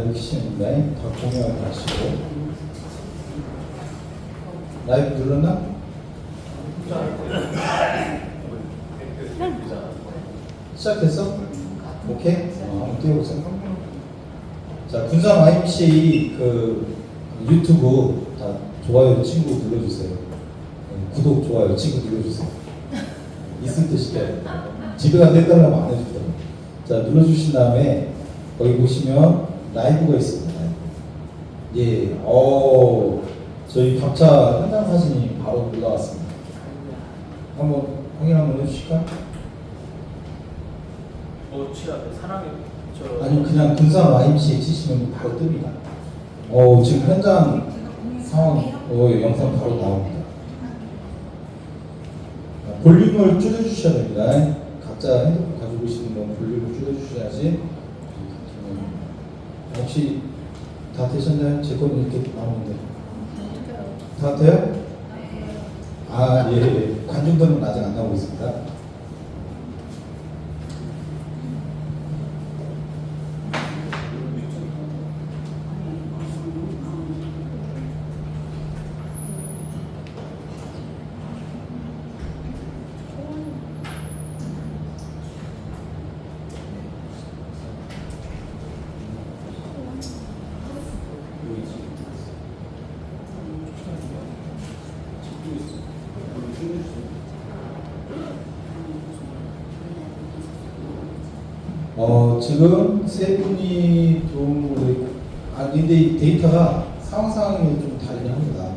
키시는데 다 공유하지 마시고. 라이브 눌렀나? 시작했어? 오케이? 한번 띄워보세요. 자, 군산 YMCA 그 유튜브 다 좋아요 친구 눌러주세요. 구독, 좋아요 친구 눌러주세요. 있을 때 시켜요. 집에 가서 해달라고 안 해주더라고요. 자, 눌러주신 다음에 거기 보시면 라이브가 있습니다. 예, 저희 각자 현장 사진이 바로 올라왔습니다. 한번 확인 한번 해주실까요? 사람이 아니면 그냥 군산 YMCA 치시면 바로 뜹니다. 지금 현장 상황 영상 바로 나옵니다. 볼륨을 줄여주셔야 됩니다. 각자 핸드폰 가지고 계시는 분 볼륨을 줄여주셔야지. 혹시 다 되셨나요? 제 거는 이렇게 나오는데 다 돼요? 아, 예. 관중들은 아직 안 나오고 있습니다. 지금 세 분이 좀 근데 데이터가 상황이 좀 다르긴 합니다.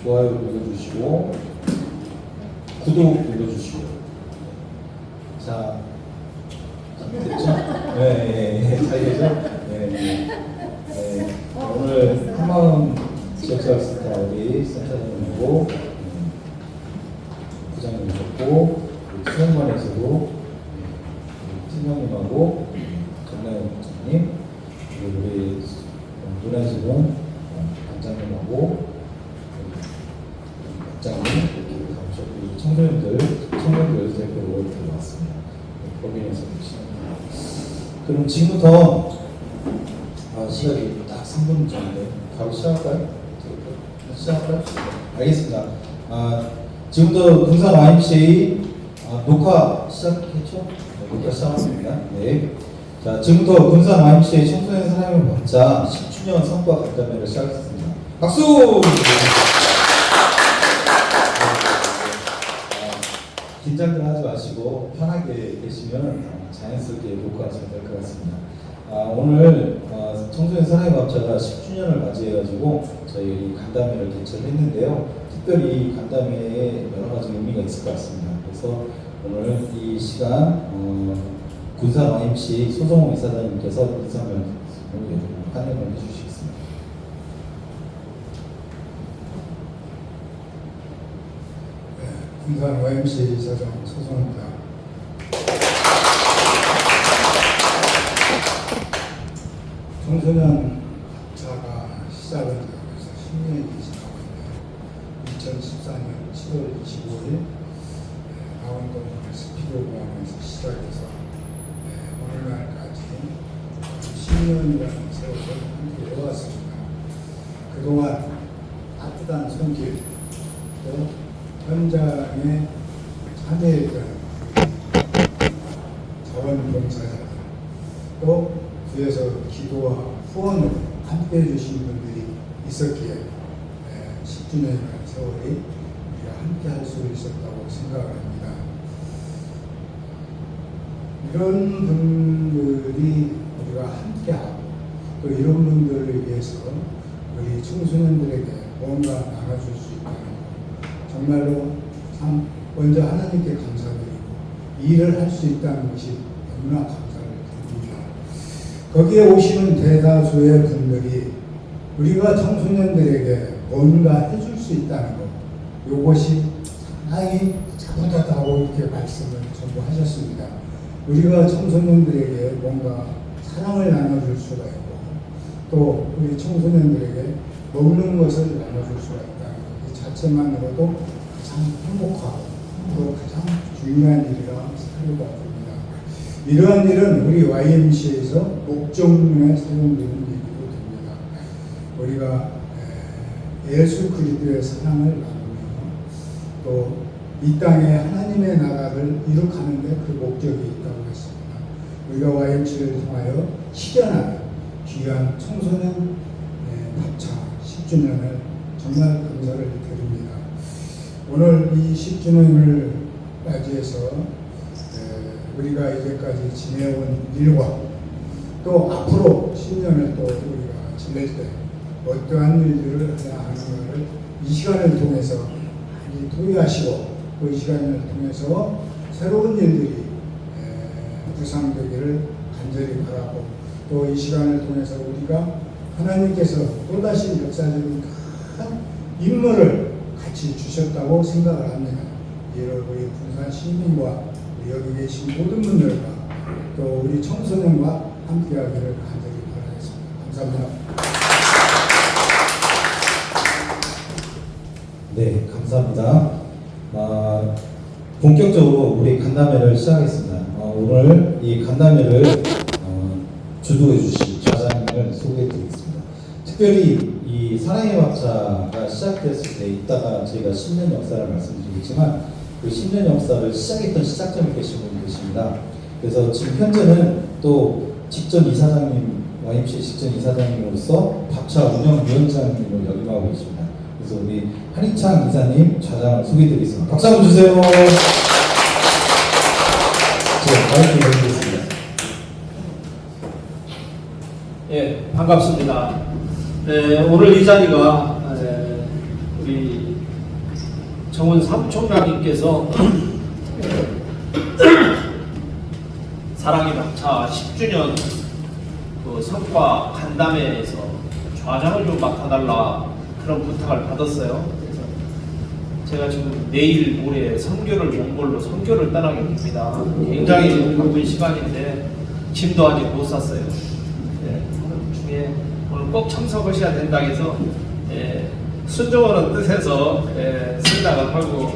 좋아요 눌러주시고 구독 눌러주시고. 자, 됐죠? 네, 잘 되죠? 네. 오늘 한마음 지역사회센터 우리 센터장님하고 부장님이셨고 수영관에서도 팀장님하고 전나영 부장님 그리고 우리 노란지동 반장님하고 국장님 이렇게 가보셨고 청년들 대표로 이렇게 왔습니다. 법인에서 계시는. 그럼 지금부터 시간이 딱 3분 정도 바로 시작할까요? 시작할까요? 알겠습니다. 지금부터 군산 YMCA 녹화 시작했죠? 녹화 시작합니다. 네. 자, 지금부터 군산 YMCA 청소년 사랑을 받자 10주년 성과 간담회를 시작했습니다. 박수! 긴장들 하지 마시고 편하게 계시면 자연스럽게 녹화하시면 될 것 같습니다. 오늘 청소년 사랑의 밥차가 10주년을 맞이해가지고 저희 간담회를 개최를 했는데요. 특별히 간담회에 여러 가지 의미가 있을 것 같습니다. 그래서 오늘 이 시간 군산 YMCA 소정호 이사장님께서 인사를 환영을 해주시겠습니다. 군산 YMCA 이사장 소정호입니다. 청소년 자가 시작은 벌써 10년이 지나고 있네요. 2014년 7월 25일 강원도 스피드공항에서 시작해서 오늘날까지 10년이라는 세월을 함께 해왔습니다. 그동안 따뜻한 손길, 또 현장에 참여했던 자원봉사자들, 또 구에서 기도와 후원을 함께 해주신 분들이 있었기에 10주년이라는 세월이 우리가 함께 할 수 있었다고 생각합니다. 이런 분들이 우리가 함께하고 또 이런 분들을 위해서 우리 청소년들에게 뭔가 나눠줄 수 있다는 것, 정말로 참 먼저 하나님께 감사드리고 일을 할 수 있다는 것이 너무나 감사를 드립니다. 거기에 오시는 대다수의 분들이 우리가 청소년들에게 뭔가 해줄 수 있다는 것, 이것이 상당히 뿌듯하다고 이렇게 말씀을 전부 하셨습니다. 우리가 청소년들에게 뭔가 사랑을 나눠줄 수가 있고 또 우리 청소년들에게 먹는 것을 나눠줄 수가 있다는 것, 이 자체만으로도 가장 행복하고 또 가장 중요한 일이라 생각이 듭니다. 이러한 일은 우리 YMCA에서 목적문에 사용되는 일이고 우리가 예수 그리스도의 사랑을 나누며 또 이 땅에 하나님의 나라를 이룩하는데 그 목적이 있다고 했습니다. 우리가 YMC를 통하여 실현하는 귀한 청소년 밥차 10주년을 정말 감사를 드립니다. 오늘 이 10주년을 맞이해서 우리가 이제까지 지내온 일과 또 앞으로 10년을 또 우리가 지낼 때 어떠한 일들을 해야 하는가를 이 시간을 통해서 많이 토의하시고 그 시간을 통해서 새로운 일들이 구상되기를 간절히 바라고 또 이 시간을 통해서 우리가 하나님께서 또다시 역사적인 큰 임무를 같이 주셨다고 생각을 합니다. 이를 우리 군산 시민과 우리 여기 계신 모든 분들과 또 우리 청소년과 함께하기를 간절히 바라겠습니다. 감사합니다. 네, 감사합니다. 본격적으로 우리 간담회를 시작하겠습니다. 오늘 이 간담회를 주도해 주실 좌장님을 소개해 드리겠습니다. 특별히 이 사랑의 밥차가 시작됐을 때 이따가 저희가 10년 역사를 말씀드리겠지만 그 10년 역사를 시작했던 시작점에 계신 분이 계십니다. 그래서 지금 현재는 또 직전 이사장님, YMCA 직전 이사장님으로서 밥차 운영위원장님을 역임하고 계십니다. 그래서 우리 한희창 이사님 좌장을 소개해드리겠습니다. 박수 한번 주세요. 마이크 드리겠습니다. 예, 반갑습니다. 오늘 이 자리가 우리 정원 사무총장님께서 사랑의 밥차 10주년 그 성과 간담회에서 좌장을 좀 맡아달라 그런 부탁을 받았어요. 그래서 제가 지금 내일 모레 선교를 몽골로 선교를 떠나게 됩니다. 굉장히 바쁜 시간인데 짐도 아직 못 샀어요. 하는 중에 오늘 꼭 참석하셔야 된다 해서 순종하는 뜻에서 생각을 하고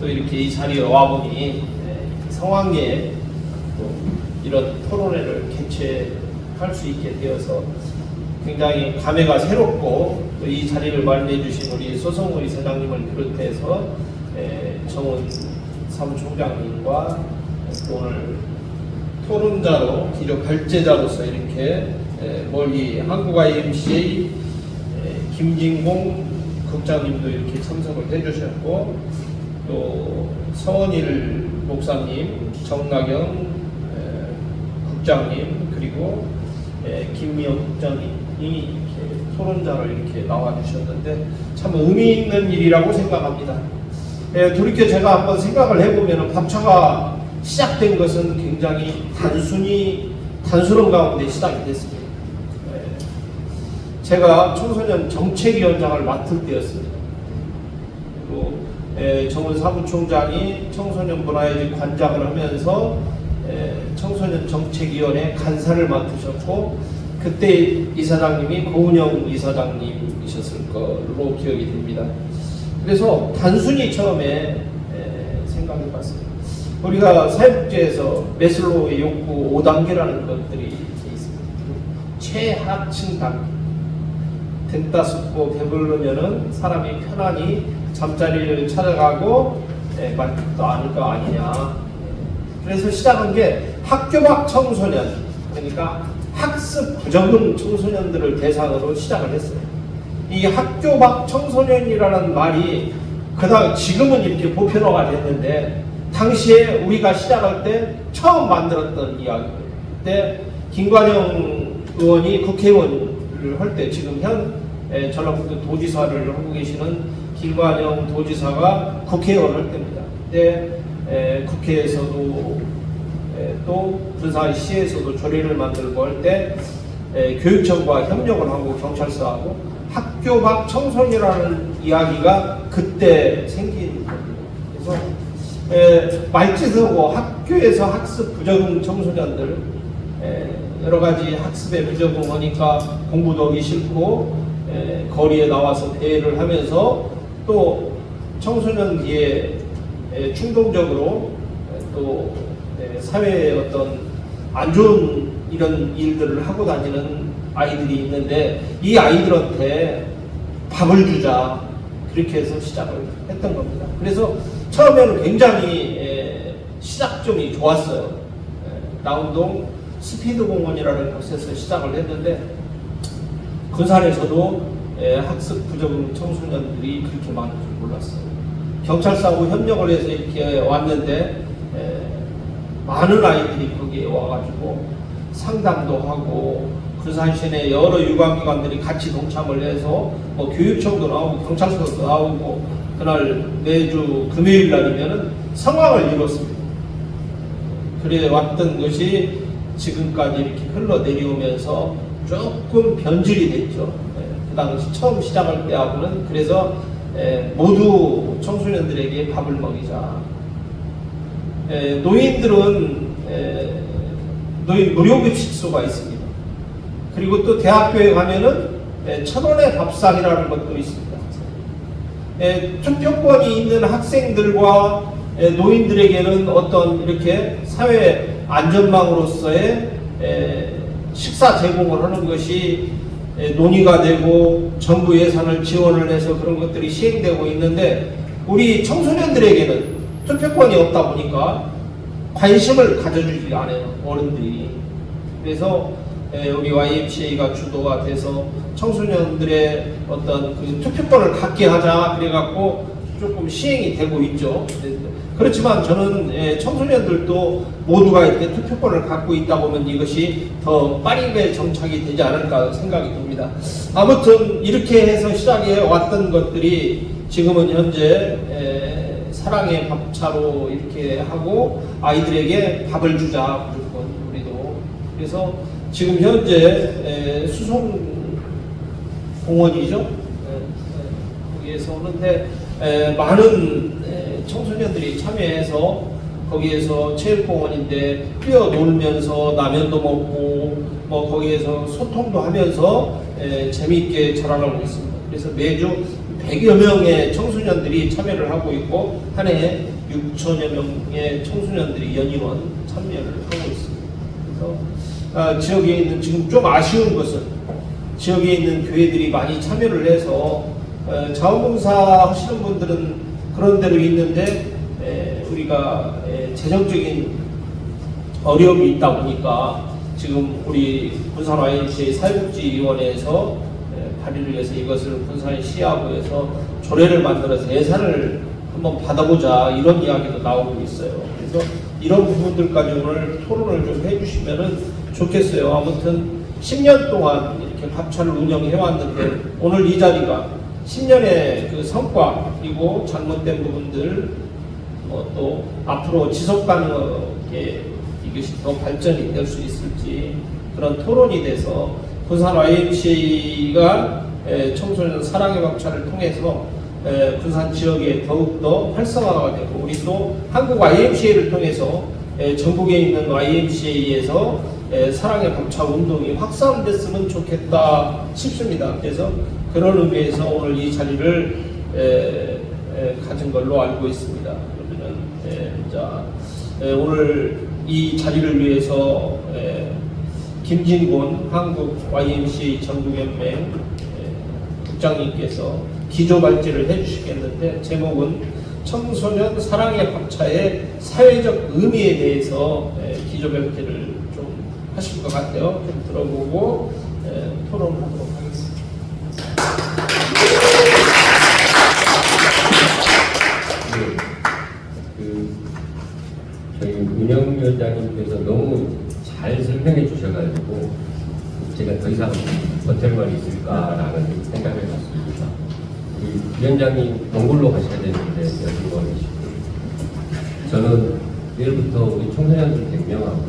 또 이렇게 이 자리에 와보니 성황리에 또 이런 토론회를 개최할 수 있게 되어서 굉장히 감회가 새롭고 또 이 자리를 마련해 주신 우리 소성우 이사장님을 비롯해서 정원 사무총장님과 오늘 토론자로 기록 발제자로서 이렇게 멀리 한국 YMCA 김진공 국장님도 이렇게 참석을 해주셨고 또 서원일 목사님, 정나경 국장님 그리고 김미영 국장님이 이렇게 토론자로 이렇게 나와주셨는데 참 의미 있는 일이라고 생각합니다. 돌이켜 제가 한번 생각을 해보면 밥차가 시작된 것은 굉장히 단순한 가운데 시작이 됐습니다. 제가 청소년 정책위원장을 맡을 때였습니다. 그리고 정원 사무총장이 청소년 문화예술 관장을 하면서 청소년 정책위원회 간사를 맡으셨고 그때 이사장님이 고은영 이사장님이셨을 걸로 기억이 됩니다. 그래서 단순히 처음에 생각해봤습니다. 우리가 사회복지에서 메슬로우의 욕구 5단계라는 것들이 있습니다. 최하층 단계. 듣다 sup고 배부르면은 사람이 편안히 잠자리를 찾아가고 말도 않을 거 아니냐. 그래서 시작한 게 학교 밖 청소년, 그러니까 학습 부적응 청소년들을 대상으로 시작을 했어요. 이 학교 밖 청소년이라는 말이 그다음 지금은 이렇게 보편화가 됐는데 당시에 우리가 시작할 때 처음 만들었던 이야기예요. 그때 김관영 의원이 국회의원을 할 때 지금 현 전라북도 도지사를 하고 계시는 김관영 도지사가 국회의원을 할 때입니다. 그때 국회에서도 또 군산시에서도 조례를 만들고 할 때 교육청과 협력을 하고 경찰서하고 학교 밖 청소년이라는 이야기가 그때 생긴 겁니다. 그래서 말짓하고 학교에서 학습 부적응 청소년들 여러 가지 학습에 부적응하니까 공부도 하기 싫고 거리에 나와서 대회를 하면서 또 청소년기에 충동적으로 또 사회의 어떤 안 좋은 이런 일들을 하고 다니는 아이들이 있는데 이 아이들한테 밥을 주자 그렇게 해서 시작을 했던 겁니다. 그래서 처음에는 굉장히 시작점이 좋았어요. 나운동 스피드 공원이라는 곳에서 시작을 했는데 군산에서도 학습 부족 청소년들이 그렇게 많은 줄 몰랐어요. 경찰서하고 협력을 해서 이렇게 왔는데 많은 아이들이 거기에 와가지고 상담도 하고 군산시내 여러 유관기관들이 같이 동참을 해서 뭐 교육청도 나오고 경찰서도 나오고 그날 매주 금요일 날이면은 성황을 이뤘습니다. 그래 왔던 것이 지금까지 이렇게 흘러내려오면서 조금 변질이 됐죠. 그 당시 처음 시작할 때하고는. 그래서 모두 청소년들에게 밥을 먹이자. 노인들은 노인 무료급식소가 있습니다. 그리고 또 대학교에 가면은 1,000원의 밥상이라는 것도 있습니다. 투표권이 있는 학생들과 노인들에게는 어떤 이렇게 사회 안전망으로서의 식사 제공을 하는 것이 논의가 되고 정부 예산을 지원을 해서 그런 것들이 시행되고 있는데 우리 청소년들에게는 투표권이 없다 보니까 관심을 가져주지 않아요, 어른들이. 그래서 우리 YMCA가 주도가 돼서 청소년들의 어떤 그 투표권을 갖게 하자 그래갖고 조금 시행이 되고 있죠. 그렇지만 저는 청소년들도 모두가 이렇게 투표권을 갖고 있다 보면 이것이 더 빠르게 정착이 되지 않을까 생각이 듭니다. 아무튼 이렇게 해서 시작해 왔던 것들이 지금은 현재 사랑의 밥차로 이렇게 하고 아이들에게 밥을 주자 무조건 우리도. 그래서 지금 현재 수송공원이죠. 거기에서 오는데 많은 청소년들이 참여해서 거기에서 체육공원인데 뛰어놀면서 라면도 먹고 뭐 거기에서 소통도 하면서 재미있게 자라나고 있습니다. 그래서 매주 100여 명의 청소년들이 참여를 하고 있고 한 해에 6천여 명의 청소년들이 연임원 참여를 하고 있습니다. 그래서 지역에 있는 지금 좀 아쉬운 것은 지역에 있는 교회들이 많이 참여를 해서 자원봉사 하시는 분들은 그런 대로 있는데 우리가 재정적인 어려움이 있다 보니까 지금 우리 군산 YMCA 사회복지위원회에서 발의를 해서 이것을 군산시하고에서 조례를 만들어서 예산을 한번 받아보자 이런 이야기도 나오고 있어요. 그래서 이런 부분들까지 오늘 토론을 좀 해주시면은 좋겠어요. 아무튼 10년 동안 이렇게 밥차를 운영해 왔는데 오늘 이 자리가 10년의 그 성과 그리고 잘못된 부분들 또 앞으로 지속 가능하게 이것이 더 발전이 될 수 있을지 그런 토론이 돼서 군산 YMCA가 청소년 사랑의 밥차를 통해서 군산 지역에 더욱더 활성화가 되고 우리 또 한국 YMCA를 통해서 전국에 있는 YMCA에서 사랑의 밥차 운동이 확산됐으면 좋겠다 싶습니다. 그래서 그런 의미에서 오늘 이 자리를 가진 걸로 알고 있습니다. 그러면 오늘 이 자리를 위해서 김진곤 한국 YMCA 전국연맹 국장님께서 기조 발제를 해주시겠는데 제목은 청소년 사랑의 밥차의 사회적 의미에 대해서 기조 발제를 좀 하실 것 같아요. 좀 들어보고 토론하도록 하겠습니다. 저희 운영위원장님께서 너무 잘 설명해 주셔가지고 제가 더 이상 버틸 말이 있을까라는 생각을 했습니다. 우리 위원장님 동굴로 가셔야 되는데 여기 와 계시고 저는 내일부터 우리 청소년들 100명하고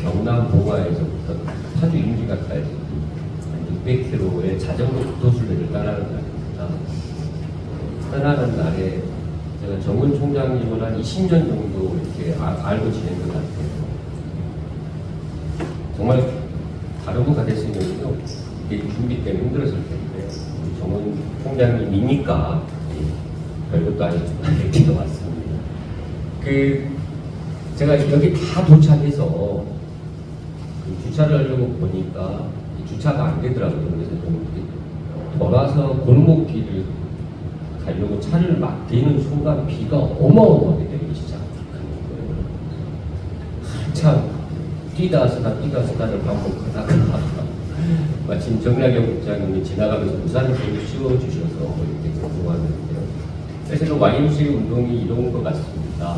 경남 봉화에서부터 파주 임지각까지 600km의 자전거 국도순례를 떠나는 날입니다. 떠나는 날에 제가 정은 총장님을 한 20년 정도 이렇게 알고 지낸 것 같아요. 정말 다른 분 같았으면요, 이게 준비 때문에 힘들었을 텐데, 우리 정은 총장님이니까 별것도 아니고 이렇게 왔습니다. 제가 여기 다 도착해서 주차를 하려고 보니까 주차가 안 되더라고요. 그래서 좀 이렇게 돌아서 골목길을 가려고 차를 막 대는 순간 비가 어마어마하게 내리기 시작하는 거예요. 한참 뛰다 쓰다를 반복하다가 마침 정약용 국장님이 지나가면서 우산을 씌워주셔서 이렇게 공부하는데요. 그래서 YMCA 운동이 이런 것 같습니다.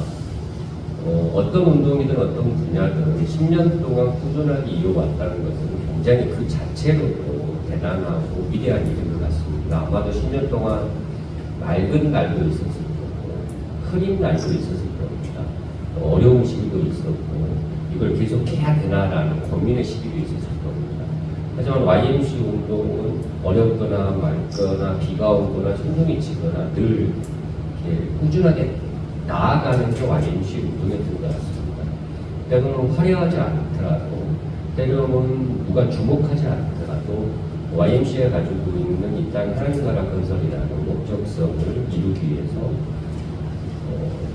어떤 운동이든 어떤 분야든 10년 동안 꾸준하게 이어왔다는 것은 굉장히 그 자체로도 대단하고 위대한 일인 것 같습니다. 아마도 10년 동안 맑은 날도 있었을 거고 흐린 날도 있었을 겁니다. 어려운 시기도 있었고 이걸 계속 해야 되나라는 고민의 시기도 있었을 겁니다. 하지만 YMCA 운동은 어렵거나 맑거나 비가 오거나 천둥이 치거나 늘 이렇게 꾸준하게 나아가는 게 YMCA 운동이었던 것 같습니다. 때로는 화려하지 않더라도 때로는 누가 주목하지 않더라도 YMCA가 가지고 있는 이 땅 하나님 나라 건설이라는 목적성을 이루기 위해서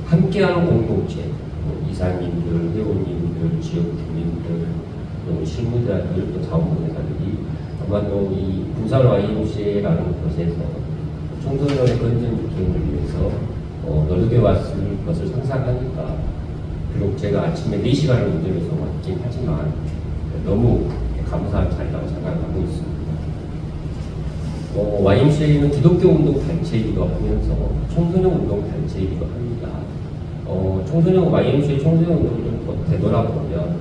함께하는 공동체, 이사님들, 회원님들, 지역 주민들, 또 실무자들, 또 자원봉사들이 아마도 이 부산 YMCA라는 곳에서 청소년의 건전 유통을 위해서 노력해 왔을 것을 상상하니까 비록 제가 아침에 4시간을 운전해서 왔긴 하지만 너무 감사한 자리라고 생각하고 있습니다. YMCA는 기독교 운동 단체이기도 하면서 청소년 운동 단체이기도 합니다. YMCA 청소년 운동을 좀 되돌아보면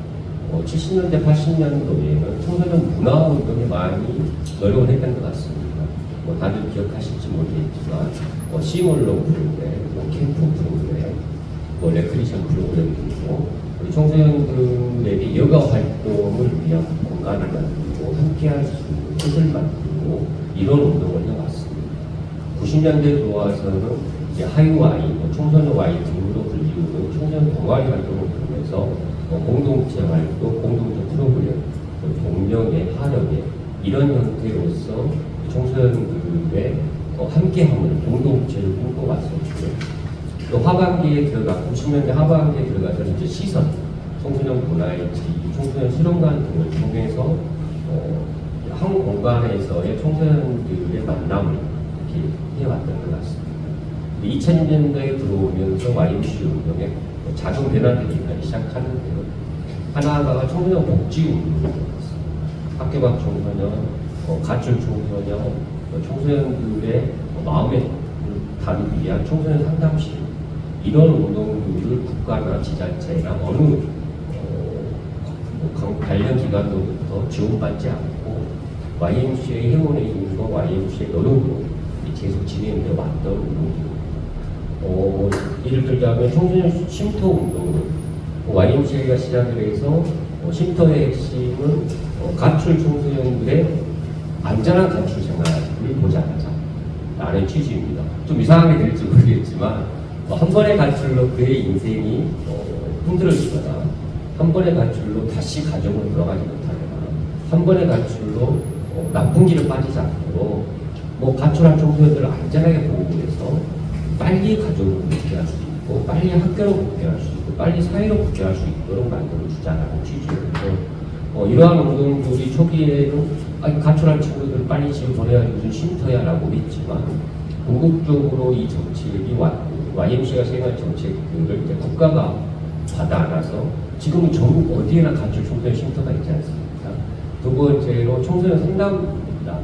70년대, 80년도에는 청소년 문화 운동에 많이 노력을 했던 것 같습니다. 다들 기억하실지 모르겠지만 시몰로 프로그램, 캠프 프로그램, 레크리션 프로그램 등으로 우리 청소년들에게 여가 활동을 위한 공간을 만들고 함께할 수 있는 뜻을 만들고 이런 운동을 해왔습니다. 90년대 들어와서는 이제 하이와이, 청소년 와이 등으로 불리우는 청소년 동아리 활동을 통해서 공동체 활동, 공동체 프로그램, 동명회, 화력회 이런 형태로서 청소년들의 함께함을 공동체를 꿈꿔왔었고요. 또 하반기에 들어가 90년대 하반기에 들어가서 이제 시선, 청소년 문화의 지, 청소년 실험관 등을 통해서 한 공간에서의 청소년들의 만남을 이렇게 해왔던 것 같습니다. 2000년대에 들어오면서 YMCA 운동에 작은 변화들이 있기 시작하는데요. 하나가 청소년 복지 운동이었습니다. 학교 밖 청소년, 가출 청소년, 청소년들의 마음의 다루기 위한 청소년 상담실 이런 운동들을 국가나 지자체나 어느 관련 기관으로부터 지원받지 않고 YMCA 회원의 힘과 YMCA 노력으로 계속 진행되어 왔던 운동입니다. 예를 들자면 청소년 쉼터 운동은 YMCA가 시작을 해서 쉼터의 핵심은 가출 청소년들의 안전한 가출 생활을 보장하자 라는 취지입니다. 좀 이상하게 될지 모르겠지만 한 번의 가출로 그의 인생이 힘들어지거나 한 번의 가출로 다시 가정으로 돌아가지 못하거나 한 번의 가출로 나쁜 길을 빠지지 않도록 가출한 청소년들을 안전하게 보호해서 빨리 가정으로 복귀할 수 있고 빨리 학교로 복귀할 수 있고 빨리 사회로 복귀할 수 있도록 만들어주자라는 취지였고 이러한 운동들이 초기에는 가출한 친구들을 빨리 집에 보내야 무슨 쉼터야 라고 했지만 궁극적으로 이 정책이 YMCA가 생각한 정책들을 이제 국가가 받아 안아서 지금 전국 어디에나 가출 청소년 쉼터가 있지 않습니까? 두 번째로 청소년 상담입니다.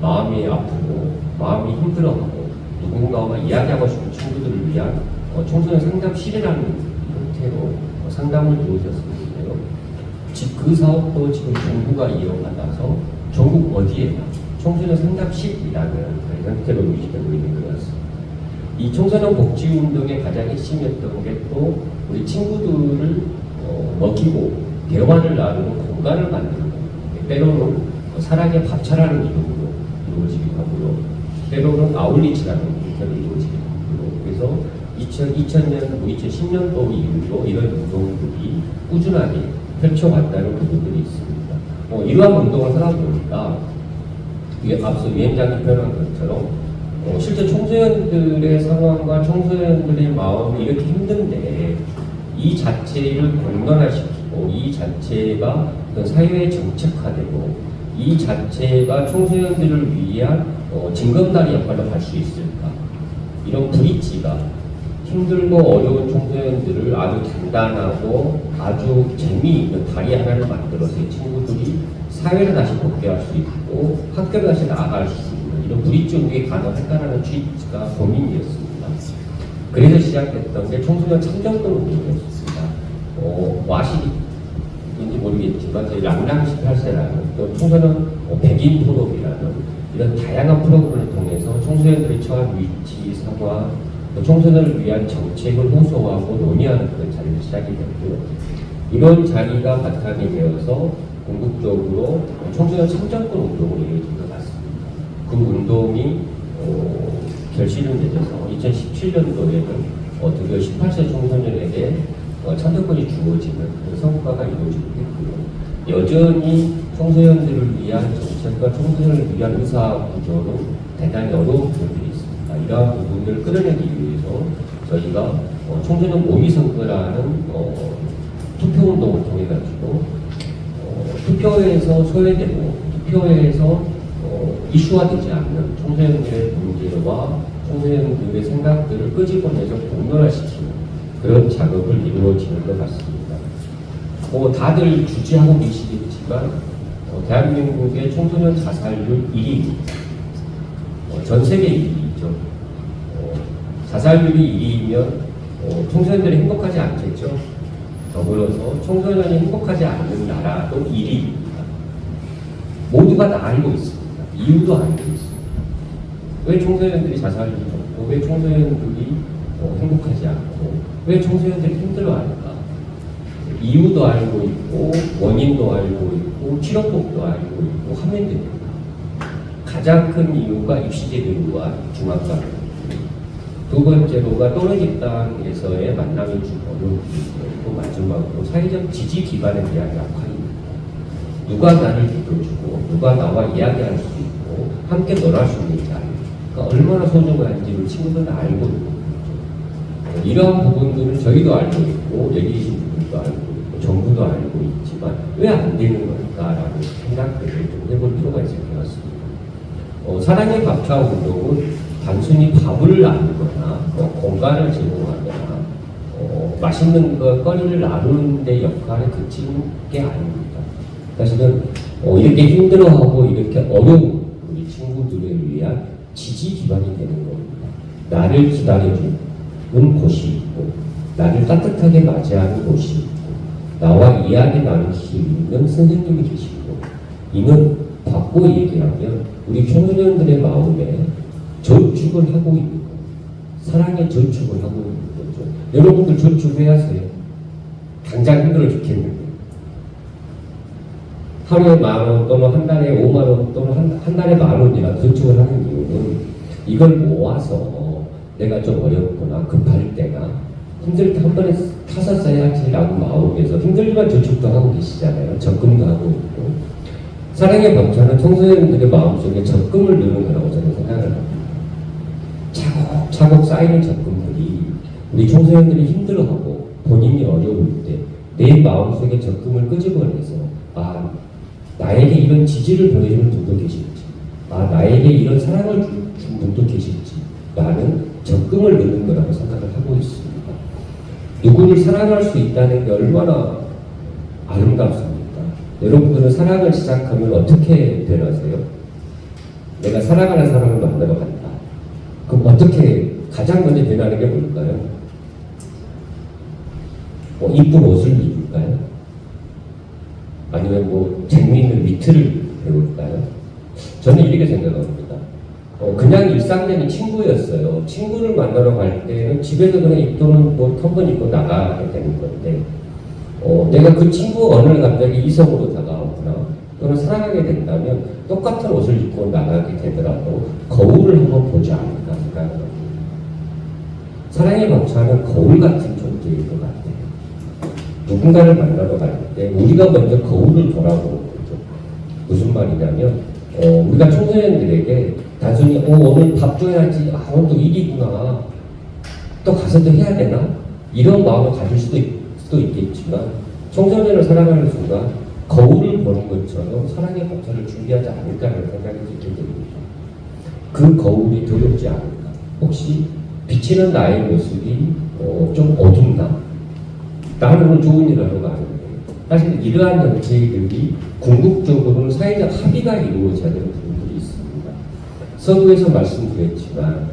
마음이 아프고 마음이 힘들어하고 누군가와 이야기하고 싶은 친구들을 위한 청소년 상담실이라는 형태로 상담을 이루어졌는데요. 그 사업도 지금 정부가 이어받아서 전국 어디에나 청소년 상담실이라는 형태로 유지되고 있는 것 같습니다. 이 청소년 복지 운동의 가장 핵심이었던 게 또 우리 친구들을 먹이고 대화를 나누는 공간을 만드는 겁니다. 때로는 사랑의 밥차라는 이름으로 이루어지기도 하고요. 때로는 아울리치라는 형태로 이루어지기도 하고요. 그래서 2000년, 2010년도 이후로 이런 운동들이 꾸준하게 펼쳐왔다는 부분들이 있습니다. 이러한 운동을 하다 보니까 앞서 위원장님 표현한 것처럼 실제 청소년들의 상황과 청소년들의 마음이 이렇게 힘든데 이 자체를 공론화시키고 이 자체가 어떤 사회에 정책화되고 이 자체가 청소년들을 위한 징검다리 역할을 할 수 있을까? 이런 브릿지가 힘들고 어려운 청소년들을 아주 단단하고 아주 재미있는 다리 하나를 만들어서 이 친구들이 사회를 다시 복귀할 수 있고 학교를 다시 나아갈 수 있는 이런 브릿지 운동이 가능할까라는 취지가 고민이었습니다. 그래서 시작했던 게 청소년 참정권 운동이었습니다. 와시인지 모르겠지만 저희 랑랑 18세라는 또 청소년 백인 포럼이라는 이런 다양한 프로그램을 통해서 청소년들이 처한 위치, 상황, 또 청소년을 위한 정책을 호소하고 논의하는 그런 자리를 시작이 됐고요. 이런 자리가 바탕이 되어서 궁극적으로 청소년 참정권 운동으로 이루어진 것 같습니다. 그 운동이 결실을 맺어서 2017년도에는 드디어 18세 청소년에게 참정권이 주어지는 그런 성과가 이루어지고 있고요. 여전히 청소년들을 위한 정책과 청소년을 위한 의사 구조는 대단히 어려운 부분들이 있습니다. 이러한 부분들을 끌어내기 위해서 저희가 청소년 모의선거라는 투표운동을 통해 가지고 투표에서 소외되고 투표에서 이슈화되지 않는 청소년들의 문제와 청소년들의 생각들을 끄집어내서 공론화시키는 그런 작업을 이루어지는 것 같습니다. 다들 주지하고 계시겠지만 대한민국의 청소년 자살률 1위입니다. 전 세계 1위죠. 자살률이 1위이면 청소년들이 행복하지 않겠죠. 더불어서 청소년이 행복하지 않는 나라도 1위입니다. 모두가 다 알고 있습니다. 이유도 알고 있습니다. 왜 청소년들이 자살률이 높고 왜 청소년들이 행복하지 않고 왜 청소년들이 힘들어할까? 이유도 알고 있고 원인도 알고 있고 치료법도 알고 있고 하면 됩니다. 가장 큰 이유가 입시제도와 중학교입니다. 두 번째로가 또래집 땅에서의 만남이 좀 어려운 부분이고 마지막으로 사회적 지지 기반에 대한 역할입니다. 누가 나를 믿어주고 누가 나와 이야기할 수 있고 함께 놀아줄 수 있는 자리 그러니까 얼마나 소중한지를 친구들은 알고 있는 거죠. 이러한 부분들을 저희도 알고 있고 여기 계신 분들도 알고 있고 정부도 알고 있지만 왜 안 되는 걸까라는 생각들을 좀 해볼 필요가 있을 것 같습니다. 사랑의 밥차 운동은 단순히 밥을 나누거나 공간을 제공하거나 맛있는 것, 거리를 나누는 데 역할에 그치는 게 아닙니다. 사실은 이렇게 힘들어하고 이렇게 어려운 우리 친구들을 위한 지지 기반이 되는 겁니다. 나를 기다려주는 곳이 있고 나를 따뜻하게 맞이하는 곳이 있고 나와 이야기 나눌 수 있는 선생님이 계시고 이는 바꿔 얘기하면 우리 청소년들의 마음에 저축을 하고 있는 거예요. 사랑의 저축을 하고 있는 거죠. 여러분들 저축해야 하세요. 당장 힘들어 죽겠는데. 하루에 10,000원 또는 한 달에 50,000원 또는 한 달에 10,000원이나 저축을 하는 이유는 이걸 모아서 내가 좀 어렵거나 급할 때나 힘들 때 한 번에 타서 써야지라고 마음에서 힘들지만 저축도 하고 계시잖아요. 적금도 하고 있고. 사랑의 밥차는 청소년들의 마음속에 적금을 넣는 거라고 저는 생각을 합니다. 차곡차곡 쌓이는 적금들이 우리 청소년들이 힘들어하고 본인이 어려울 때 내 마음속에 적금을 끄집어내서 나에게 이런 지지를 보내주는 분도 계실지 나에게 이런 사랑을 준 분도 계실지 라는 적금을 넣는 거라고 생각을 하고 있습니다. 누구를 사랑할 수 있다는 게 얼마나 아름답습니까? 여러분들은 사랑을 시작하면 어떻게 변하세요? 내가 사랑하는 사람을 만나러 간다. 그럼 어떻게 가장 먼저 변하는 게 뭘까요? 이쁜 옷을 입을까요? 아니면 재미있는 미트를 배울까요? 저는 이렇게 생각합니다. 그냥 일상적인 친구였어요. 친구를 만나러 갈 때는 집에서 그냥 입도는 한 번 입고 나가게 되는 건데 내가 그 친구 어느 날 갑자기 이성으로 다가오거나 또는 사랑하게 된다면 똑같은 옷을 입고 나가게 되더라도 거울을 한번 보지 않을까 생각합니다. 사랑의 밥차는 거울 같은 존재일 것 같아요. 누군가를 만나러 갈 때 우리가 먼저 거울을 돌아보는 거죠. 무슨 말이냐면 우리가 청소년들에게 단순히 오늘 밥 줘야지 오늘 또 일이구나 또 가서 또 해야 되나 이런 마음을 가질 수도 있겠지만 청소년을 사랑하는 순간 거울을 보는 것처럼 사랑의 법차를 준비하지 않을까라는 생각이 들게 됩니다. 그 거울이 두렵지 않을까? 혹시 비치는 나의 모습이 좀 어둡나? 나는 오늘 좋은 일을 하러 가는데 사실 이러한 정책들이 궁극적으로는 사회적 합의가 이루어져야 되는 부분들이 있습니다. 서두에서 말씀드렸지만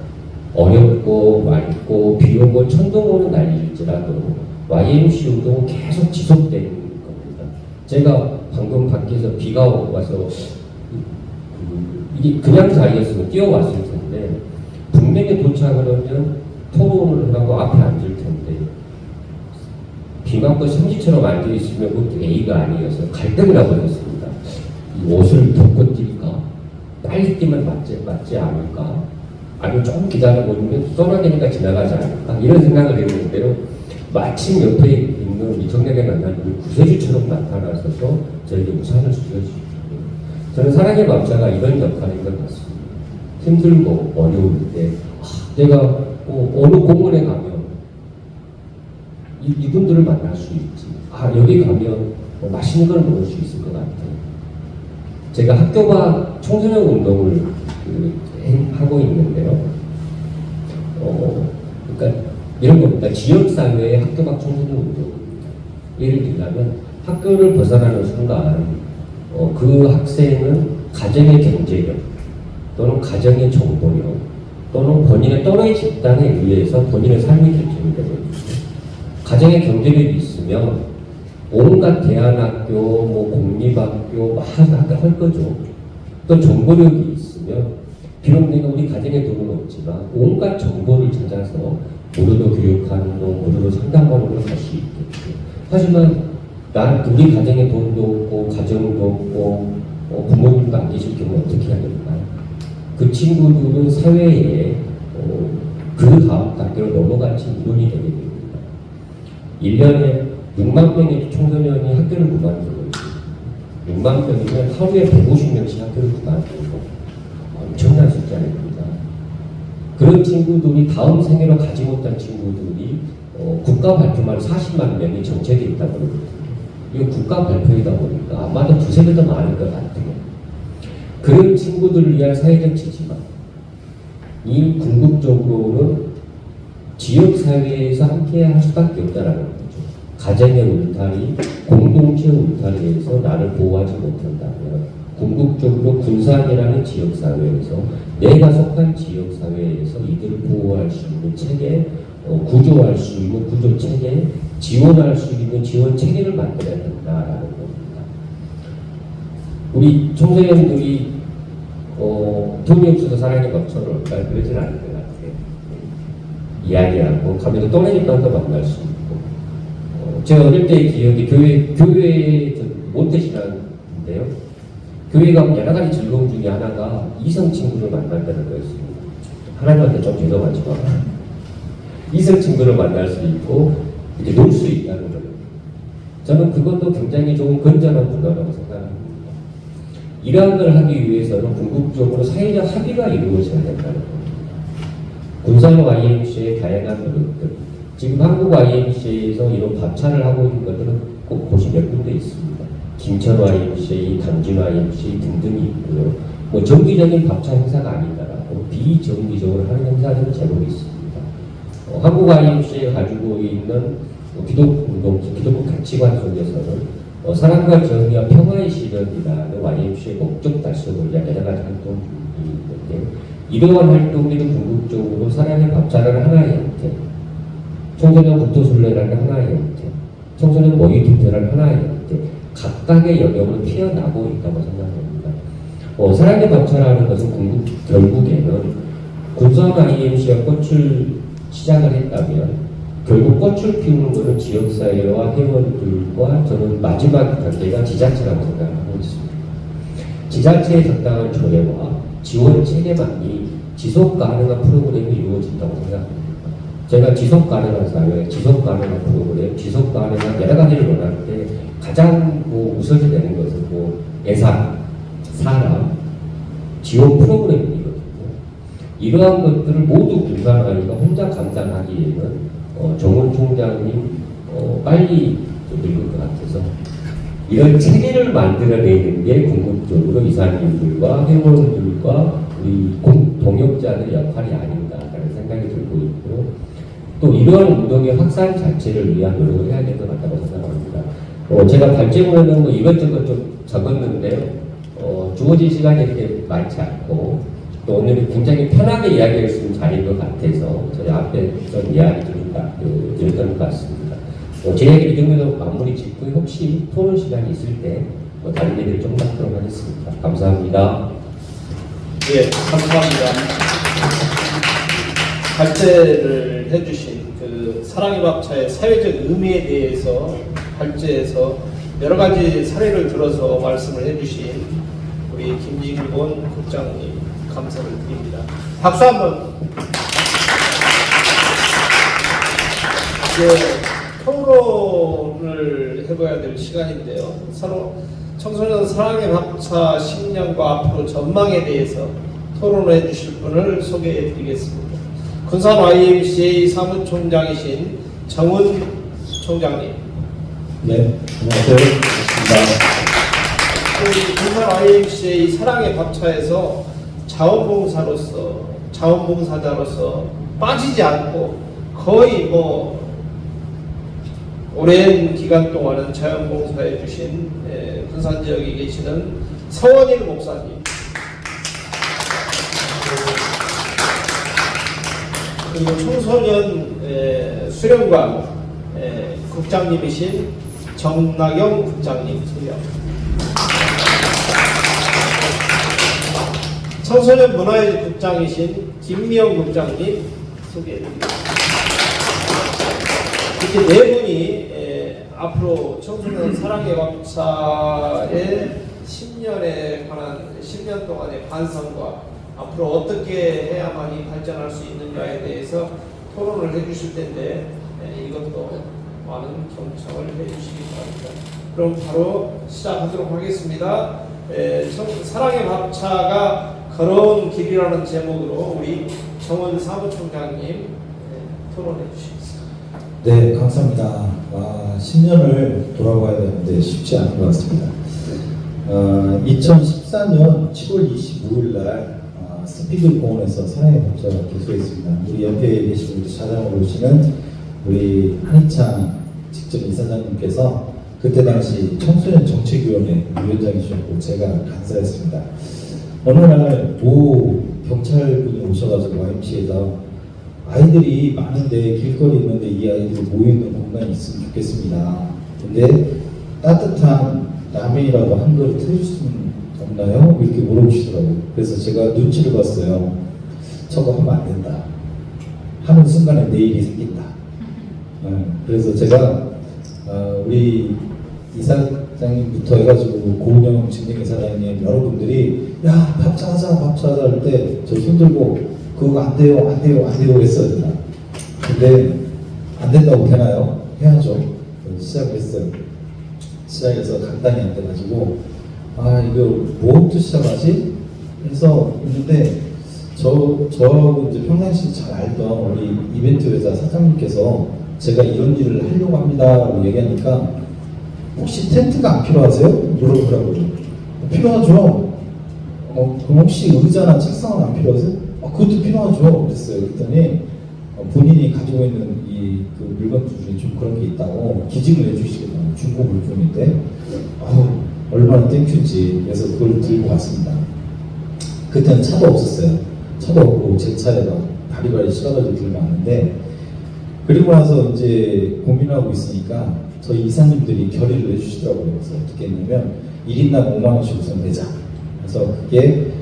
어렵고 맑고 비 오고 천둥 오는 날일지라도 YMCA 운동은 계속 지속되는 겁니다. 제가 방금 밖에서 비가 와서 이게 그냥 자리였으면 뛰어왔을 텐데 분명히 도착을 하면 토론을 하고 앞에 앉을 텐데 비 맞고 성지처럼 앉아있으면 그것도 A가 아니어서 갈등을 하고 있었습니다. 이 옷을 덮고 뛸까? 빨리 뛰면 맞지 않을까? 아니면 조금 기다려보면 쏘나기니까 지나가지 않을까? 이런 생각을 했는데요. 마침 옆에 있는 이정렬에 만난 분이 구세주처럼 나타나셔서 저에게 우산을 주셔주십니다. 저는 사랑의 밥차가 이런 역할인 것 같습니다. 힘들고 어려울 때 내가 어느 공원에 가면 이분들을 만날 수 있지. 여기 가면 맛있는 걸 먹을 수 있을 것 같아요. 제가 학교가 청소년 운동을 하고 있는데요. 그러니까 이런 겁니다. 지역사회의 학교 밖 청소년 운동입니다. 예를 들자면 학교를 벗어나는 순간 그 학생은 가정의 경제력 또는 가정의 정보력 또는 본인의 또래 집단에 의해서 본인의 삶이 결정이 되거든요. 가정의 경제력이 있으면 온갖 대안학교, 공립학교, 학교 할 거죠. 또 정보력이 있으면 비록 내가 우리 가정에 돈은 없지만 온갖 정보를 찾아서 무료로 교육하는 거, 무료로 상담하는 걸 할 수 있겠죠. 하지만 우리 가정에 돈도 없고 가정도 없고 부모님도 안 계실 경우 어떻게 해야 될까요? 그 친구들은 사회에 그 다음 단계로 넘어가지 이론이 되게 됩니다. 1년에 6만 명의 청소년이 학교를 그만두고 있습니다. 6만 명이면 하루에 150명씩 학교를 그만두고 엄청난 숫자입니다. 그런 친구들이 다음 생애로 가지 못한 친구들이 국가 발표만 40만 명이 정책에 있다고 그러거든요. 이거 국가 발표이다 보니까 아마도 두세 배 더 많을 것 같아요. 그런 친구들을 위한 사회적 지지만 이 궁극적으로는 지역사회에서 함께 할 수밖에 없다는 거죠. 가정의 울타리, 공동체 울타리에서 나를 보호하지 못한다면 궁극적으로 군산이라는 지역사회에서 내가 속한 지역사회에서 이들을 보호할 수 있는 체계, 구조할 수 있는 구조체계, 지원할 수 있는 지원체계를 만들어야 된다라는 겁니다. 우리 청소년들이 돈이 없어서 사랑의 밥처럼 올까 그러진 않을 것 같아요. 이야기하고 가면서 또래 집단도 만날 수 있고 제가 어릴 때의 기억이 교회 모태신앙인데요. 교회 가면 여러 가지 즐거움 중에 하나가 이성 친구를 만난다는 거였습니다. 하나님한테 좀 죄송하지만 이성 친구를 만날 수 있고 이렇게 놀 수 있다는 거예요. 저는 그것도 굉장히 좋은 건전한 문화라고 생각합니다. 이러한 걸 하기 위해서는 궁극적으로 사회적 합의가 이루어져야 된다는 겁니다. 군산 YMCA의 다양한 노력들, 지금 한국 YMCA에서 이런 밥차를 하고 있는 것들은 꼭 보시면 군데 있습니다. 김천 YMCA, 당진 YMCA 등등이 있고요. 뭐 정기적인 밥차 행사가 아니더라도 비정기적으로 하는 행사들은 제법 있습니다. 한국 YMCA가 가지고 있는 기독운동, 기독교 가치관 속에서는 사랑과 정의와 평화의 실현이라는 YMCA의 목적 달성을 위한 여러 가지 활동이 있는데 이러한 활동들이 궁극적으로 사랑의 밥차라는 하나의 형태, 청소년 국토순례라는 하나의 형태, 청소년 모의 투표라는 하나의 형태, 각각의 영역으로 피어나고 있다고 생각합니다. 사랑의 밥차라는 것은 결국에는 군산 YMCA가 꽃을 시작을 했다면 결국 꽃을 피우는 것은 지역사회와 회원들과 저는 마지막 단계가 지자체라고 생각하고 있습니다. 지자체의 적당한 조례와 지원 체계만이 지속 가능한 프로그램이 이루어진다고 생각합니다. 제가 지속 가능한 사회, 지속 가능한 프로그램, 지속 가능한 여러 가지를 원할 때 가장 우선이 되는 것은 예산, 사람, 지원 프로그램이거든요. 이러한 것들을 모두 군산아이가 혼자 감당하기에는 정원 총장님 빨리 늙을 것 같아서 이런 체계를 만들어내는 게 궁극적으로 이사님들과 회원들과 우리 동역자들의 역할이 아닌가라는 생각이 들고 있고요. 또 이러한 운동의 확산 자체를 위한 노력을 해야 될 것 같다고 생각합니다. 제가 발제문에는 뭐 이것저것 좀 적었는데요. 주어진 시간이 이렇게 많지 않고 또 오늘은 굉장히 편하게 이야기할 수 있는 자리인 것 같아서 저희 앞에 좀 이야기 좀 드렸던 것 같습니다. 제 얘기를 이 정도로 마무리 짓고 혹시 토론 시간이 있을 때 다른 얘기를 좀 하도록 하겠습니다. 감사합니다. 예, 감사합니다. 발제를 해주신 그 사랑의 밥차의 사회적 의미에 대해서 발제해서 여러 가지 사례를 들어서 말씀을 해주신 우리 김진곤 국장님 감사를 드립니다. 박수 한번. 이제 토론을 해봐야 될 시간인데요. 서로 청소년 사랑의 밥차 10년과 앞으로 전망에 대해서 토론을 해주실 분을 소개해 드리겠습니다. 군산 YMCA 사무총장이신 정은 총장님. 네, 안녕하세요. 반갑습니다. 우리 군산 YMCA 사랑의 밥차에서 자원봉사자로서 빠지지 않고 거의 뭐 오랜 기간 동안은 자원봉사해 주신 군산 지역에 계시는 서원일 목사님, 그리고 청소년 수련관 국장님이신 정나경 국장님 소개합니다. 청소년 문화의 국장이신 김미영 국장님 소개해드립니다. 이렇게 네 분이 앞으로 청소년 사랑의 밥차의 10년에 관한 10년 동안의 반성과 앞으로 어떻게 해야만이 발전할 수 있는가에 대해서 토론을 해주실 텐데 이것도 많은 경청을 해주시기 바랍니다. 그럼 바로 시작하도록 하겠습니다. 사랑의 밥차가 걸어온 길이라는 제목으로 우리 정원 사무총장님 토론해 주시겠습니다. 네, 감사합니다. 10년을 돌아봐야 되는데 쉽지 않은 것 같습니다. 2014년 7월 25일 날 스피드 공원에서 사랑의 밥차가 개소했습니다. 우리 옆에 계신 우리 자장으로 오시는 우리 한희창 직접 이사장님께서 그때 당시 청소년 정책위원회 위원장이셨고 제가 간사였습니다. 어느 날 모 경찰분이 오셔가지고 YMCA에서 아이들이 많은데 길거리 있는데 이 아이들이 모여있는 공간이 있으면 좋겠습니다. 근데 따뜻한 라면이라도 한 그릇 해줄 수는 없나요? 이렇게 물어보시더라고요. 그래서 제가 눈치를 봤어요. 저거 하면 안 된다. 하는 순간에 내일이 생긴다. 그래서 제가 우리 이사장님부터 해가지고 고은영 진행이사장님 여러분들이 야 밥차하자 할 때 저 힘들고 그거 안 돼요 했어야 되나. 근데 안 된다고 되나요? 해야죠. 시작했어요. 시작해서 간단히 안 돼가지고 이거 뭐부터 시작하지? 해서 있는데 저하고 이제 평상시 잘 알던 우리 이벤트 회사 사장님께서 제가 이런 일을 하려고 합니다라고 얘기하니까 혹시 텐트가 안 필요하세요? 물어보라고요. 필요하죠. 그럼 혹시 의자나 책상은 안 필요하세요? 그것도 필요하죠. 그랬어요. 그랬더니 본인이 가지고 있는 그 물건들 중에 좀 그런 게 있다고 기증을 해주시겠다고. 중고 물품인데 얼마나 땡큐인지. 그래서 그걸 들고 왔습니다. 그때는 차도 없었어요. 차도 없고 제 차에다 바리바리 실어가지고 들고 왔는데, 그리고 나서 이제 고민하고 있으니까 저희 이사님들이 결의를 해주시더라고요. 그래서 어떻게 했냐면 1인당 5만 원씩 우선 내자. 그래서 그게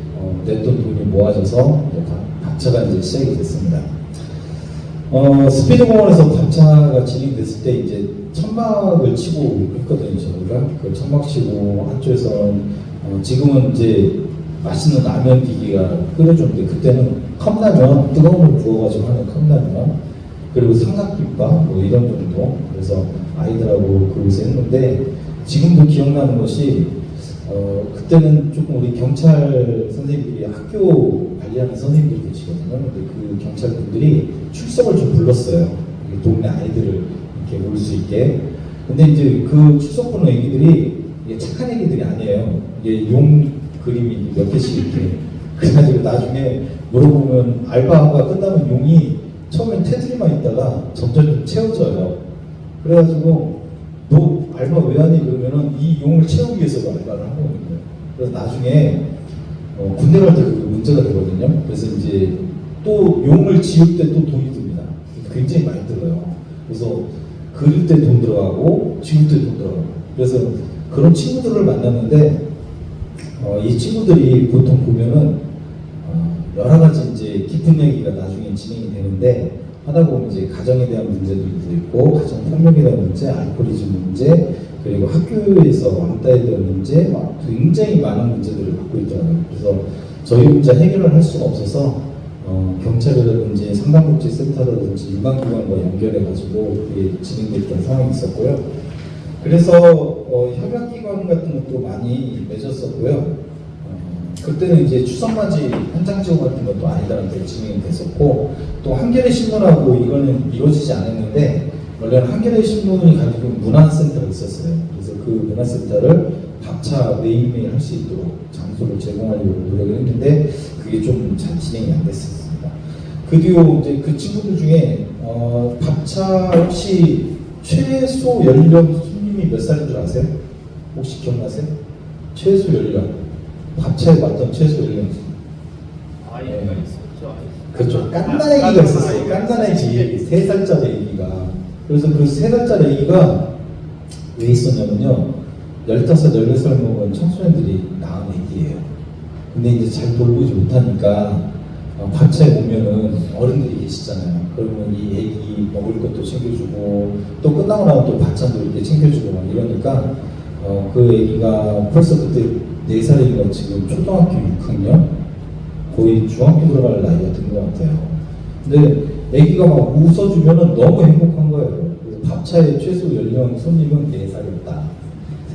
냈던 돈이 모아져서 밥차가 이제 시작이 됐습니다. 스피드공원에서 밥차가 진행됐을 때 이제 천막을 치고 했거든요. 저희가 그 천막 치고 한쪽에서는 지금은 이제 맛있는 라면 기기가 끓여주는데 그때는 컵라면 뜨거운 물 부어가지고 하는 컵라면, 그리고 삼각김밥 뭐 이런 정도. 그래서 아이들하고 그러고서 했는데 지금도 기억나는 것이 그때는 조금 우리 경찰 선생님들이 학교 관리하는 선생님들이 계시거든요. 근데 그 경찰분들이 출석을 좀 불렀어요. 동네 아이들을 이렇게 올 수 있게. 근데 이제 그 출석 부는 애기들이 이게 착한 애기들이 아니에요. 이게 용 그림이 몇 개씩 이렇게. 그래가지고 나중에 물어보면 알바가 끝나면 용이 처음엔 테두리만 있다가 점점 좀 채워져요. 그래가지고 너 알바 왜 하니 그러면은 이 용을 채우기 위해서 알바를 하고 있는 거예요. 그래서 나중에 군대 갈 때 그게 문제가 되거든요. 그래서 이제 또 용을 지을 때 또 돈이 듭니다. 굉장히 많이 들어요. 그래서 그릴 때 돈 들어가고 지을 때 돈 들어가고. 그래서 그런 친구들을 만났는데 이 친구들이 보통 보면은 여러 가지 이제 깊은 얘기가 나중에 진행이 되는데 하다 보면 이제 가정에 대한 문제들도 있고 가정 폭력에 대한 문제, 알코올리즘 문제, 그리고 학교에서 왕따에 대한 문제, 굉장히 많은 문제들을 갖고 있더라고요. 그래서 저희 혼자 해결을 할 수가 없어서 경찰이라든지 상담복지센터라든지 일반기관과 연결해가지고 그게 진행됐던 상황이 있었고요. 그래서 협약기관 같은 것도 많이 맺었었고요. 그때는 이제 추석맞이 현장 지원 같은 것도 아이들한테 진행이 됐었고, 또 한겨레 신문하고 이거는 이루어지지 않았는데 원래는 한겨레 신문이 가지고 문화센터가 있었어요. 그래서 그 문화센터를 밥차 매일매일 할 수 있도록 장소를 제공하려고 노력을 했는데 그게 좀 잘 진행이 안 됐었습니다. 그 뒤로 이제 그 친구들 중에 밥차 혹시 최소 연령 손님이 몇 살인 줄 아세요? 혹시 기억나세요? 최소 연령 밥차에 맞던 최소 연령 아이가 있었죠. 그렇죠. 깐난 애기가 있었어요. 깐난 애기 3살짜리 애기가. 그래서 그 3살짜리 애기가 왜 있었냐면요, 15, 14살 먹은 청소년들이 낳은 애기예요. 근데 이제 잘 돌보지 못하니까 밥차에 오면은 어른들이 계시잖아요. 그러면 이 애기 먹을 것도 챙겨주고 또 끝나고 나면 또 반찬도 이렇게 챙겨주고 막 이러니까 그 애기가 벌써 그때 4살이니까 지금 초등학교 6학년? 거의 중학교 들어갈 나이가 된 것 같아요. 근데 애기가 막 웃어주면은 너무 행복한 거예요. 그래서 밥차의 최소 연령 손님은 4살이었다.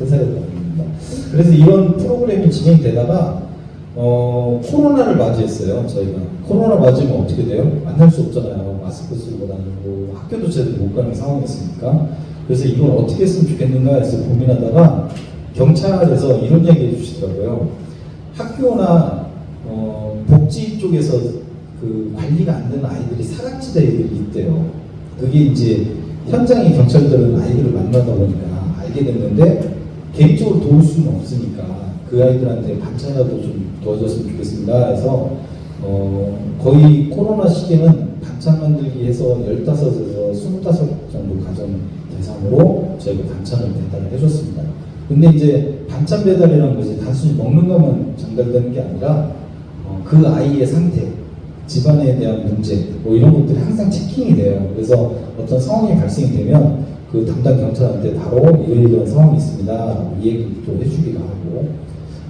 3살이었답니다. 그래서 이런 프로그램이 진행되다가 코로나를 맞이했어요. 저희가 코로나 맞으면 어떻게 돼요? 만날 수 없잖아요. 마스크 쓰고 다니고 학교도 제대로 못 가는 상황이었으니까. 그래서 이걸 어떻게 했으면 좋겠는가 해서 고민하다가 경찰에서 이런 얘기 해주시더라고요. 학교나 복지 쪽에서 그 관리가 안 되는 아이들이 사각지대 애들이 있대요. 그게 이제 현장의 경찰들은 아이들을 만나다 보니까 알게 됐는데 개인적으로 도울 수는 없으니까 그 아이들한테 반찬이라도 좀 도와줬으면 좋겠습니다 해서 거의 코로나 시기에는 반찬 만들기 해서 15에서 25 정도 가정 대상으로 저희가 반찬을 배달을 해줬습니다. 근데 이제 반찬 배달이라는 것이 단순히 먹는 것만 전달되는 게 아니라 그 아이의 상태, 집안에 대한 문제, 뭐 이런 것들이 항상 체킹이 돼요. 그래서 어떤 상황이 발생이 되면 그 담당 경찰한테 바로 이런 상황이 있습니다. 이 얘기도 해주기도 하고.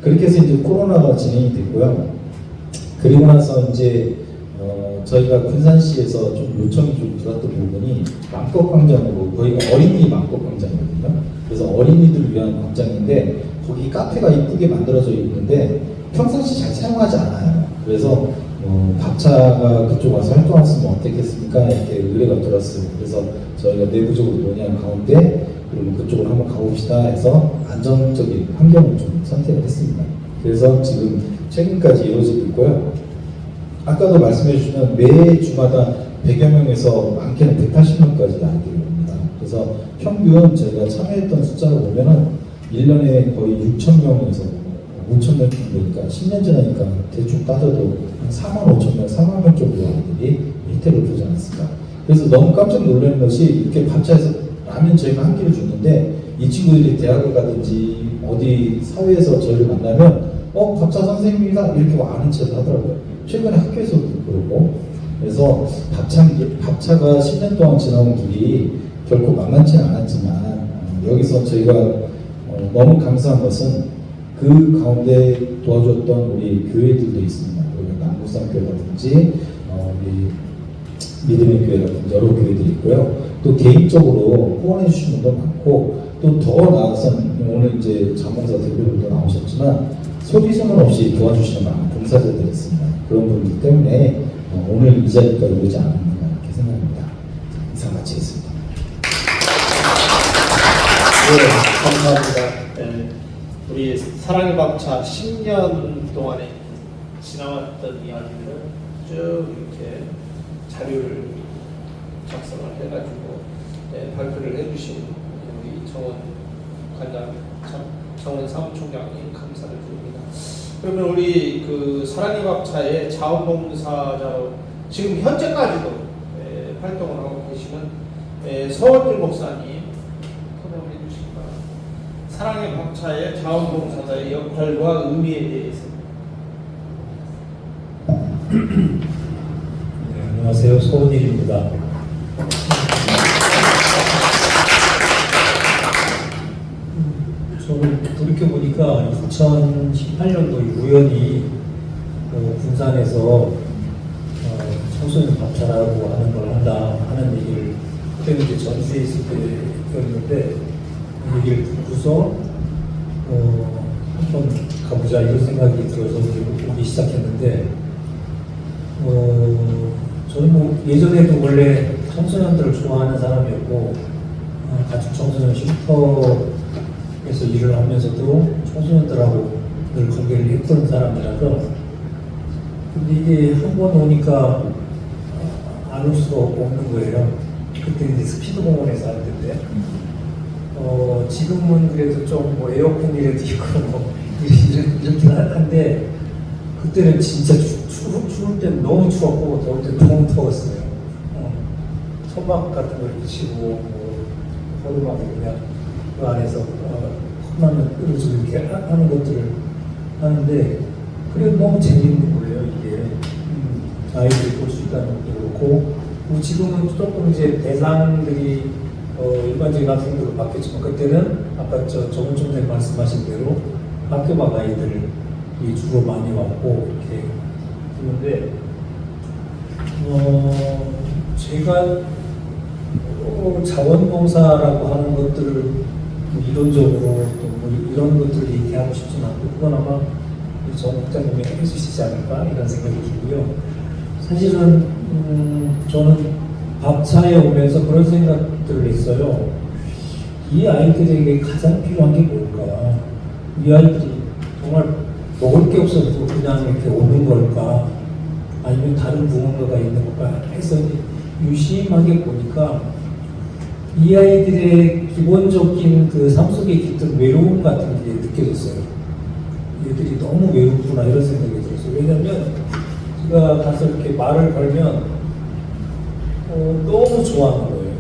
그렇게 해서 이제 코로나가 진행이 됐고요. 그리고 나서 이제 저희가 군산시에서 좀 요청이 좀 들었던 부분이 맘껏광장으로, 거기가 어린이 맘껏광장이거든요. 그래서 어린이들을 위한 광장인데 거기 카페가 이쁘게 만들어져 있는데 평상시 잘 사용하지 않아요. 그래서 밥차가 그쪽 와서 활동했으면 어떻겠습니까? 이렇게 의뢰가 들었어요. 그래서 저희가 내부적으로 논의한 가운데 그러면 그쪽으로 한번 가봅시다 해서 안정적인 환경을 좀 선택을 했습니다. 그래서 지금 최근까지 이루어지고 있고요. 아까도 말씀해 주시면 매 주마다 100여 명에서 많게는 180명까지 아이들이 옵니다. 그래서 평균 저희가 참여했던 숫자로 보면은 1년에 거의 6,000명에서 5,000명 정도니까 10년 전이니까 대충 따져도 한 4만 5천 명, 4만 명 정도 아이들이 혜택을 보지 않았을까. 그래서 너무 깜짝 놀라는 것이 이렇게 밥차에서 라면 저희가 한 끼를 줬는데 이 친구들이 대학을 가든지 어디 사회에서 저희를 만나면 밥차 선생님이다 이렇게 아는 척을 하더라고요. 최근에 학교에서도 그러고. 그래서 밥차가 10년 동안 지나온 길이 결코 만만치 않았지만 여기서 저희가 너무 감사한 것은 그 가운데 도와줬던 우리 교회들도 있습니다. 남부산교회라든지 우리 믿음의 교회라든지 여러 교회들이 있고요. 또 개인적으로 후원해 주신 분도 많고 또 더 나아가서는 오늘 이제 자문사 대표님도 나오셨지만 소리 소문 없이 도와주시는 많은 봉사자들이 있습니다. 그런 분들 때문에 오늘 이 자리가 오지 않았는가 이렇게 생각합니다. 이상 마치겠습니다. 네, 감사합니다. 이 사랑의 밥차 10년 동안에 지나왔던 이야기들을 쭉 이렇게 자료를 작성을 해가지고 발표를 해주신 우리 정원 관장, 정원 사무총장님 감사를 드립니다. 그러면 우리 그 사랑의 밥차의 자원봉사자로 지금 현재까지도 활동을 하고 계시는 서원길 목사님 설명해 주시기 바랍니다. 사랑의 밥차의 자원봉사자의 역할과 의미에 대해서. 네, 안녕하세요. 서원일입니다. 저는 돌이켜보니까 2018년도에 우연히 군산에서 청소년 밥차라고 하는 걸 한다 하는 얘기를, 그때는 이제 전주에 있을 때였는데 그 얘기를 듣고서 한번 가보자 이런 생각이 들어서 오기 시작했는데, 저는 뭐 예전에도 원래 청소년들을 좋아하는 사람이었고 가축 청소년 쉼터에서 일을 하면서도 청소년들하고 늘 관계를 했던 사람이라서, 근데 이게 한 번 오니까 안 올 수가 없는 거예요. 그때 이제 스피드 공원에서 할 텐데, 지금은 그래도 좀 뭐 에어컨이라도 있고 뭐 이렇긴 한데, 그때는 진짜 추울 때는 너무 추웠고 더울 때는 너무 더웠어요. 초밥 같은 걸 붙이고 뭐 허름하게 그냥 그 안에서 컵라면 끓여주고 이렇게 하는 것들을 하는데, 그래도 너무 재밌는 거예요 이게. 아이들이 볼 수 있다는 것도 그렇고, 지금은 조금 이제 대상들이 일반적인 학생들로 바뀌었지만, 그때는 아까 정원 총장님 말씀하신 대로 학교 밖 아이들이 주로 많이 왔고 이렇게 그런데, 제가 자원봉사라고 하는 것들을 뭐 이론적으로 또 뭐 이런 것들을 얘기하고 싶지는 않고, 그건 아마 정 국장님이 해주시지 않을까 이런 생각이 들고요. 사실은 저는 밥차에 오면서 그런 생각들을 했어요. 이 아이들에게 가장 필요한 게 뭘까? 이 아이들이 정말 먹을 게 없어서 그냥 이렇게 오는 걸까? 아니면 다른 무언가가 있는 걸까? 해서 유심하게 보니까 이 아이들의 기본적인 그 삶 속에 깃든 외로움 같은 게 느껴졌어요. 얘들이 너무 외롭구나 이런 생각이 들었어요. 왜냐면 제가 가서 이렇게 말을 걸면 너무 좋아하는 거예요.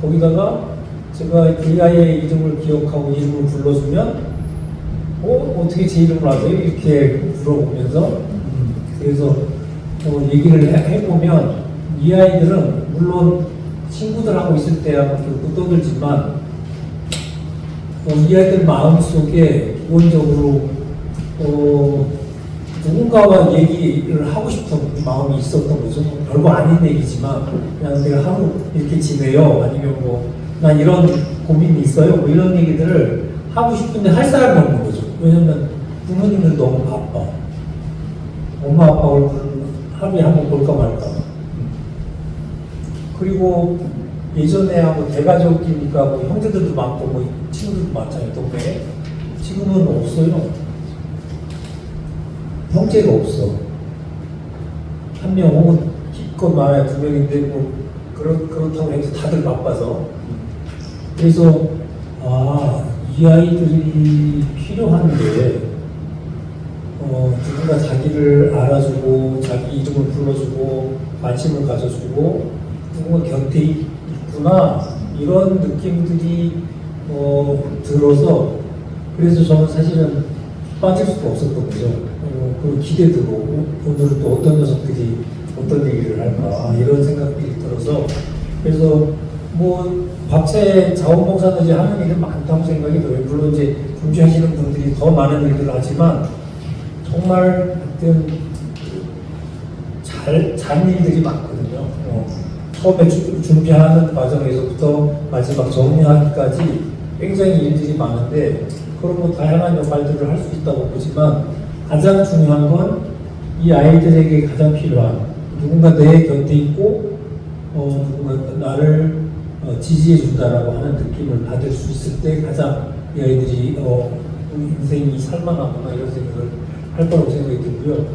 거기다가 제가 그 아이의 이름을 기억하고 이름을 불러주면 어떻게 제 이름을 아세요? 이렇게 물어보면서 그래서 얘기를 해보면 이 아이들은 물론 친구들하고 있을 때하고 좀 떠들지만 이 아이들 마음속에 기본적으로 누군가와 얘기를 하고 싶은 마음이 있었던 거죠. 별거 아닌 얘기지만 그냥 내가 하루 이렇게 지내요, 아니면 뭐 나 이런 고민이 있어요, 뭐 이런 얘기들을 하고 싶은데 할 사람이 없는 거죠. 왜냐면 부모님들 너무 바빠. 엄마 아빠 얼굴 하루에 한 번 볼까 말까. 그리고 예전에 뭐 대가족이니까 뭐 형제들도 많고 뭐 친구들도 많잖아요, 동네에. 지금은 없어요. 형제가 없어. 한 명 혹은 기껏 말해 두 명인데 뭐 그렇다고 해도 다들 바빠서. 그래서 이 아이들이 필요한데 누군가 자기를 알아주고 자기 이름을 불러주고 관심을 가져주고 누군가 곁에 있구나 이런 느낌들이 들어서, 그래서 저는 사실은 빠질 수가 없었던 거죠. 그리고 기대되고 오늘은 또 어떤 녀석들이 어떤 얘기를 할까 이런 생각들이 들어서, 그래서 뭐 밥차에 자원봉사들이 하는 일은 많다고 생각이 들어요. 물론 이제 준비하시는 분들이 더 많은 일들을 하지만 정말 하여튼 잔 일들이 많거든요. 처음에 준비하는 과정에서부터 마지막 정리하기까지 굉장히 일들이 많은데, 그런 뭐 다양한 역할들을 할 수 있다고 보지만 가장 중요한 건 이 아이들에게 가장 필요한 누군가 내 곁에 있고 누군가 나를 지지해 준다라고 하는 느낌을 받을 수 있을 때 가장 이 아이들이 인생이 살만하구나 이런 생각을 할 거라고 생각이 들고요.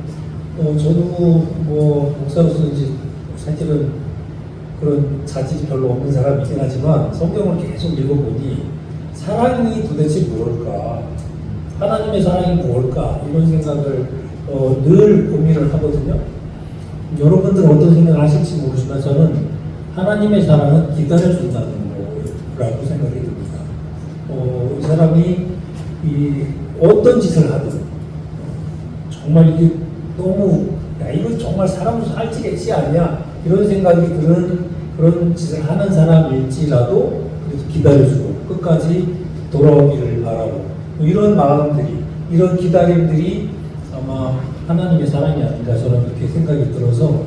저도 뭐 목사로서 이제 사실은 그런 자질이 별로 없는 사람이긴 하지만 성경을 계속 읽어보니 사랑이 도대체 무엇일까? 하나님의 사랑이 무엇일까? 이런 생각을 늘 고민을 하거든요. 여러분들은 어떤 생각을 하실지 모르지만 저는 하나님의 사랑은 기다려준다는 거라고 생각이 듭니다. 이 사람이 어떤 짓을 하든 정말 이게 너무 야 이거 정말 사람 살찌겠지 않냐 이런 생각이 드는 그런 짓을 하는 사람일지라도 그래도 기다려주고 끝까지 돌아오기를 바라고 이런 마음들이 이런 기다림들이 아마 하나님의 사랑이 아닌가 저는 그렇게 생각이 들어서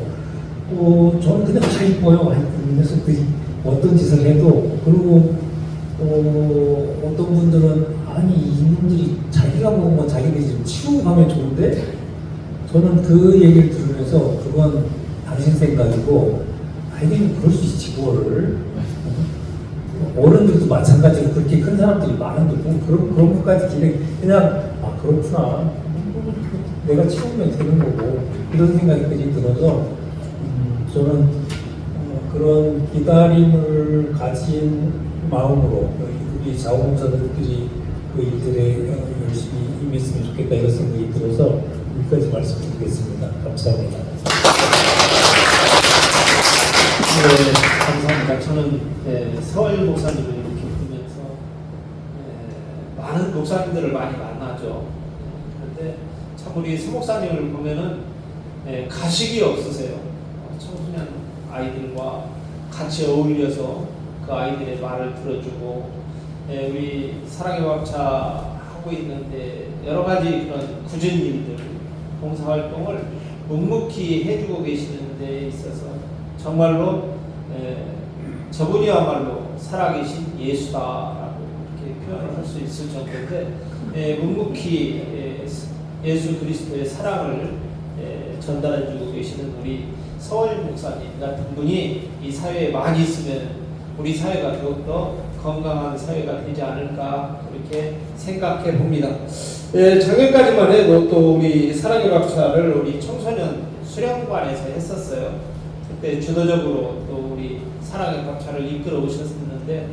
저는 그냥 다 이뻐요. 이 녀석들이 어떤 짓을 해도. 그리고 어떤 분들은 아니 이분들이 자기가 먹으면 자기들이 좀 치우고 가면 좋은데 저는 그 얘기를 들으면서 그건 당신 생각이고 아이들이 그럴 수 있지 그거를 어른들도 마찬가지로 그렇게 큰 사람들이 많은데 그런 것까지 그냥 그렇구나 내가 치우면 되는 거고 이런 생각이 들어서 저는 그런 기다림을 가진 마음으로 우리 자원봉사들끼리 그 일들에 열심히 임했으면 좋겠다 이런 생각이 들어서 여기까지 말씀드리겠습니다. 감사합니다. 네, 감사합니다. 저는 서울 목사님을 이렇게 보면서 많은 목사님들을 많이 만나죠. 그런데 참 우리 서 목사님을 보면은 가식이 없으세요. 청소년 아이들과 같이 어울려서 그 아이들의 말을 들어주고 우리 사랑의 밥차 하고 있는데 여러 가지 그런 굳은 일들 봉사활동을 묵묵히 해주고 계시는 데 있어서 정말로 저분이야말로 살아계신 예수다라고 이렇게 표현을 할 수 있을 정도인데 묵묵히 예수 그리스도의 사랑을 전달해주고 계시는 우리 서울 목사님 같은 분이 이 사회에 많이 있으면 우리 사회가 더욱더 건강한 사회가 되지 않을까 그렇게 생각해 봅니다. 작년까지만 해도 또 우리 사랑의 밥차를 우리 청소년 수련관에서 했었어요. 그때 주도적으로 또 우리 사랑의 밥차를 이끌어 오셨었는데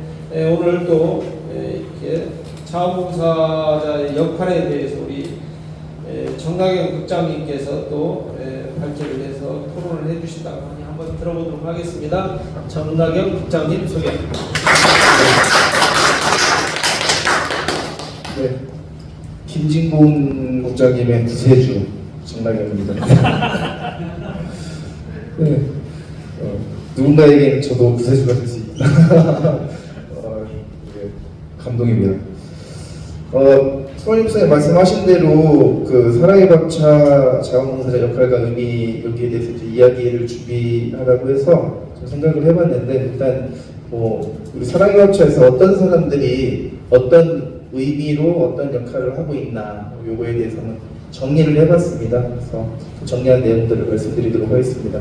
오늘 또 이렇게 자원봉사자의 역할에 대해서 우리 정나경 국장님께서 또 발제를 해서 토론을 해주신다고 하니 한번 들어보도록 하겠습니다. 정나경 국장님 소개합니다. 네, 김진곤 국장님의 구세주 정나경입니다. 네, 누군가에게는 저도 구세주가 될 수 있다. 감동입니다. 서울 목사님 말씀하신 대로 그 사랑의 밥차 자원봉사자 역할과 의미 여기에 대해서 이제 이야기를 준비하라고 해서 좀 생각을 해봤는데 일단 우리 사랑의 밥차에서 어떤 사람들이 어떤 의미로 어떤 역할을 하고 있나 요거에 대해서 한번 정리를 해봤습니다. 그래서 그 정리한 내용들을 말씀드리도록 하겠습니다.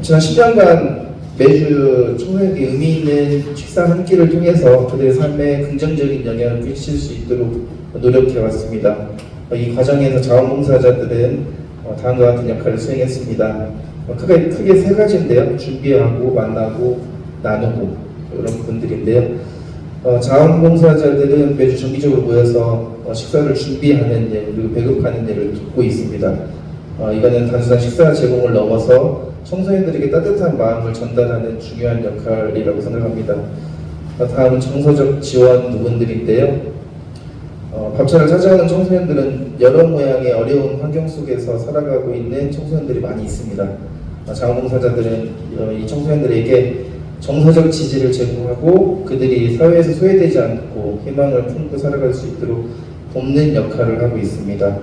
지난 10년간 매주 청소년들이 의미 있는 식사 한 끼를 통해서 그들의 삶에 긍정적인 영향을 끼칠 수 있도록 노력해왔습니다. 이 과정에서 자원봉사자들은 다음과 같은 역할을 수행했습니다. 크게 세 가지인데요. 준비하고 만나고 나누고 이런 부분들인데요. 자원봉사자들은 매주 정기적으로 모여서 식사를 준비하는 일 그리고 배급하는 일을 돕고 있습니다. 이거는 단순한 식사 제공을 넘어서 청소년들에게 따뜻한 마음을 전달하는 중요한 역할이라고 생각합니다. 다음은 정서적 지원 부분들인데요. 밥차를 찾아오는 청소년들은 여러 모양의 어려운 환경 속에서 살아가고 있는 청소년들이 많이 있습니다. 자원봉사자들은 이 청소년들에게 정서적 지지를 제공하고 그들이 사회에서 소외되지 않고 희망을 품고 살아갈 수 있도록 돕는 역할을 하고 있습니다.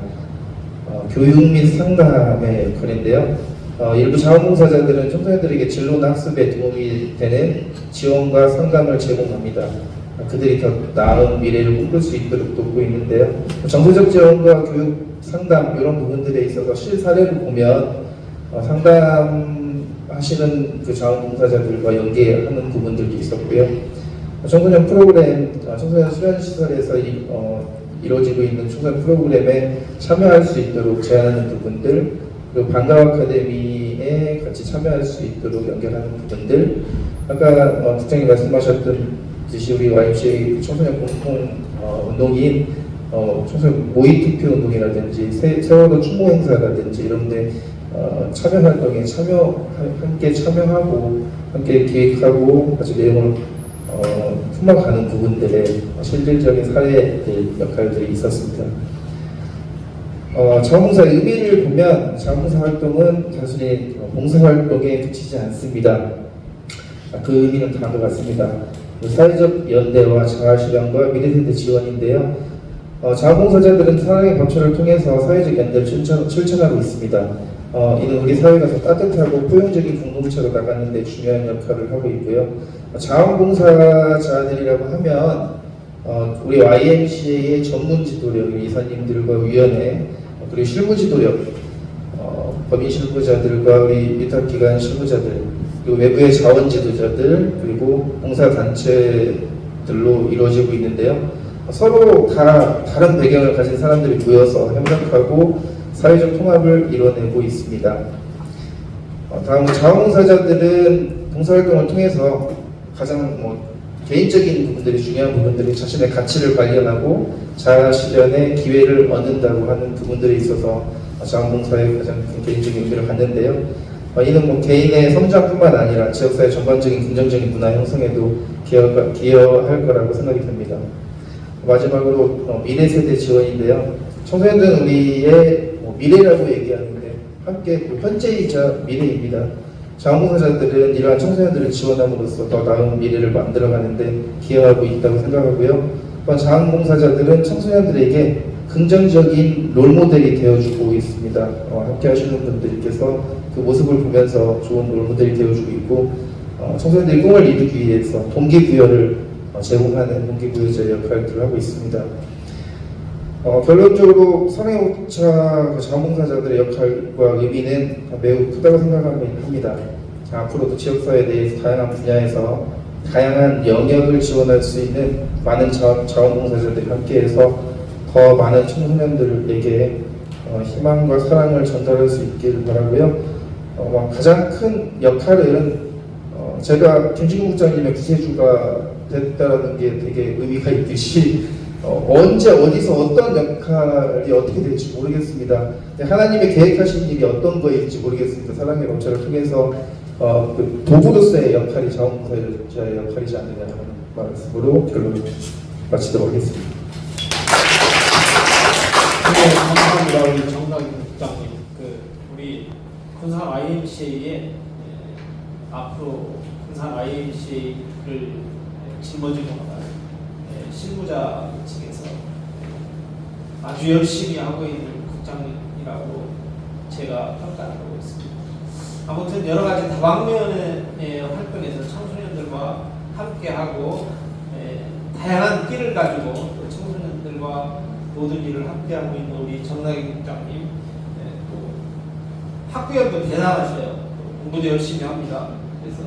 교육 및 상담의 역할인데요. 일부 자원봉사자들은 청소년들에게 진로나 학습에 도움이 되는 지원과 상담을 제공합니다. 그들이 더 나은 미래를 꿈꿀 수 있도록 돕고 있는데요. 정서적 지원과 교육, 상담 이런 부분들에 있어서 실사례를 보면 상담하시는 그 자원봉사자들과 연계하는 부분들도 있었고요. 청소년 프로그램, 청소년 수련시설에서 이루어지고 있는 청소년 프로그램에 참여할 수 있도록 제안하는 부분들, 그리고 방과후 아카데미에 같이 참여할 수 있도록 연결하는 부분들, 아까 국장님 말씀하셨던 듯이 우리 YMCA 청소년 공통 운동인 청소년 모의 투표 운동이라든지 세월호 추모 행사라든지 이런데 참여 활동에 함께 참여하고 함께 기획하고 같이 내용을 품어가는 부분들의 실질적인 사례들 역할들이 있었습니다. 자원봉사의 의미를 보면 자원봉사 활동은 단순히 봉사활동에 그치지 않습니다. 그 의미는 다음과 같습니다. 사회적 연대와 자아실현과 미래세대 지원인데요. 자원봉사자들은 사랑의 법칙을 통해서 사회적 연대를 실천하고 있습니다. 이는 우리 사회가 더 따뜻하고 포용적인 공동체로 나가는 데 중요한 역할을 하고 있고요. 자원봉사자들이라고 하면 우리 YMCA의 전문 지도력, 이사님들과 위원회, 그리고 실무 지도력, 법인 실무자들과 우리 위탁기관 실무자들, 그리고 외부의 자원 지도자들, 그리고 봉사단체들로 이루어지고 있는데요. 서로 다 다른 배경을 가진 사람들이 모여서 협력하고 사회적 통합을 이뤄내고 있습니다. 다음은 자원봉사자들은 봉사활동을 통해서 가장 개인적인 부분들이 중요한 부분들이 자신의 가치를 발견하고 자아실현의 기회를 얻는다고 하는 부분들에 있어서 자원봉사의 가장 개인적인 의미를 갖는데요. 이는 개인의 성장뿐만 아니라 지역사회 전반적인 긍정적인 문화 형성에도 기여할 거라고 생각이 됩니다. 마지막으로 미래세대 지원인데요. 청소년들은 우리의 미래라고 얘기하는데 함께 현재이자 미래입니다. 자원봉사자들은 이러한 청소년들을 지원함으로써 더 나은 미래를 만들어가는데 기여하고 있다고 생각하고요. 또한 자원봉사자들은 청소년들에게 긍정적인 롤모델이 되어주고 있습니다. 함께 하시는 분들께서 그 모습을 보면서 좋은 롤모델이 되어주고 있고 청소년들이 꿈을 이루기 위해서 동기부여를 제공하는 동기부여자 역할들을 하고 있습니다. 결론적으로 사랑의복차 자원봉사자들의 역할과 의미는 매우 크다고 생각합니다. 앞으로도 지역사회에 대해서 다양한 분야에서 다양한 영역을 지원할 수 있는 많은 자원봉사자들이 함께해서 더 많은 청소년들에게 희망과 사랑을 전달할 수 있기를 바라고요. 가장 큰 역할은 제가 김진국 국장님의 구세주가 됐다라는 게 되게 의미가 있듯이 언제 어디서 어떤 역할이 어떻게 될지 모르겠습니다. 하나님의 계획하신 일이 어떤 거일지 모르겠습니다. 사랑의 법칙을 통해서 그 도구로서의 역할이 자원봉사자의 역할이지 않느냐는 말씀으로 결론을 마치도록 하겠습니다. 네, 감사합니다. 우리 정강희 국장님. 우리 군산 YMCA의 앞으로 군산 YMCA를 짊어지고 나갈 실무자 측에서 아주 열심히 하고 있는 국장님이라고 제가 평가하고 있습니다. 아무튼 여러 가지 다방면의 활동에서 청소년들과 함께하고 다양한 끼를 가지고 또 청소년들과 모든 일을 함께하고 있는 우리 정나기 국장님, 또 학교연도 대단하셔요. 공부도 열심히 합니다. 그래서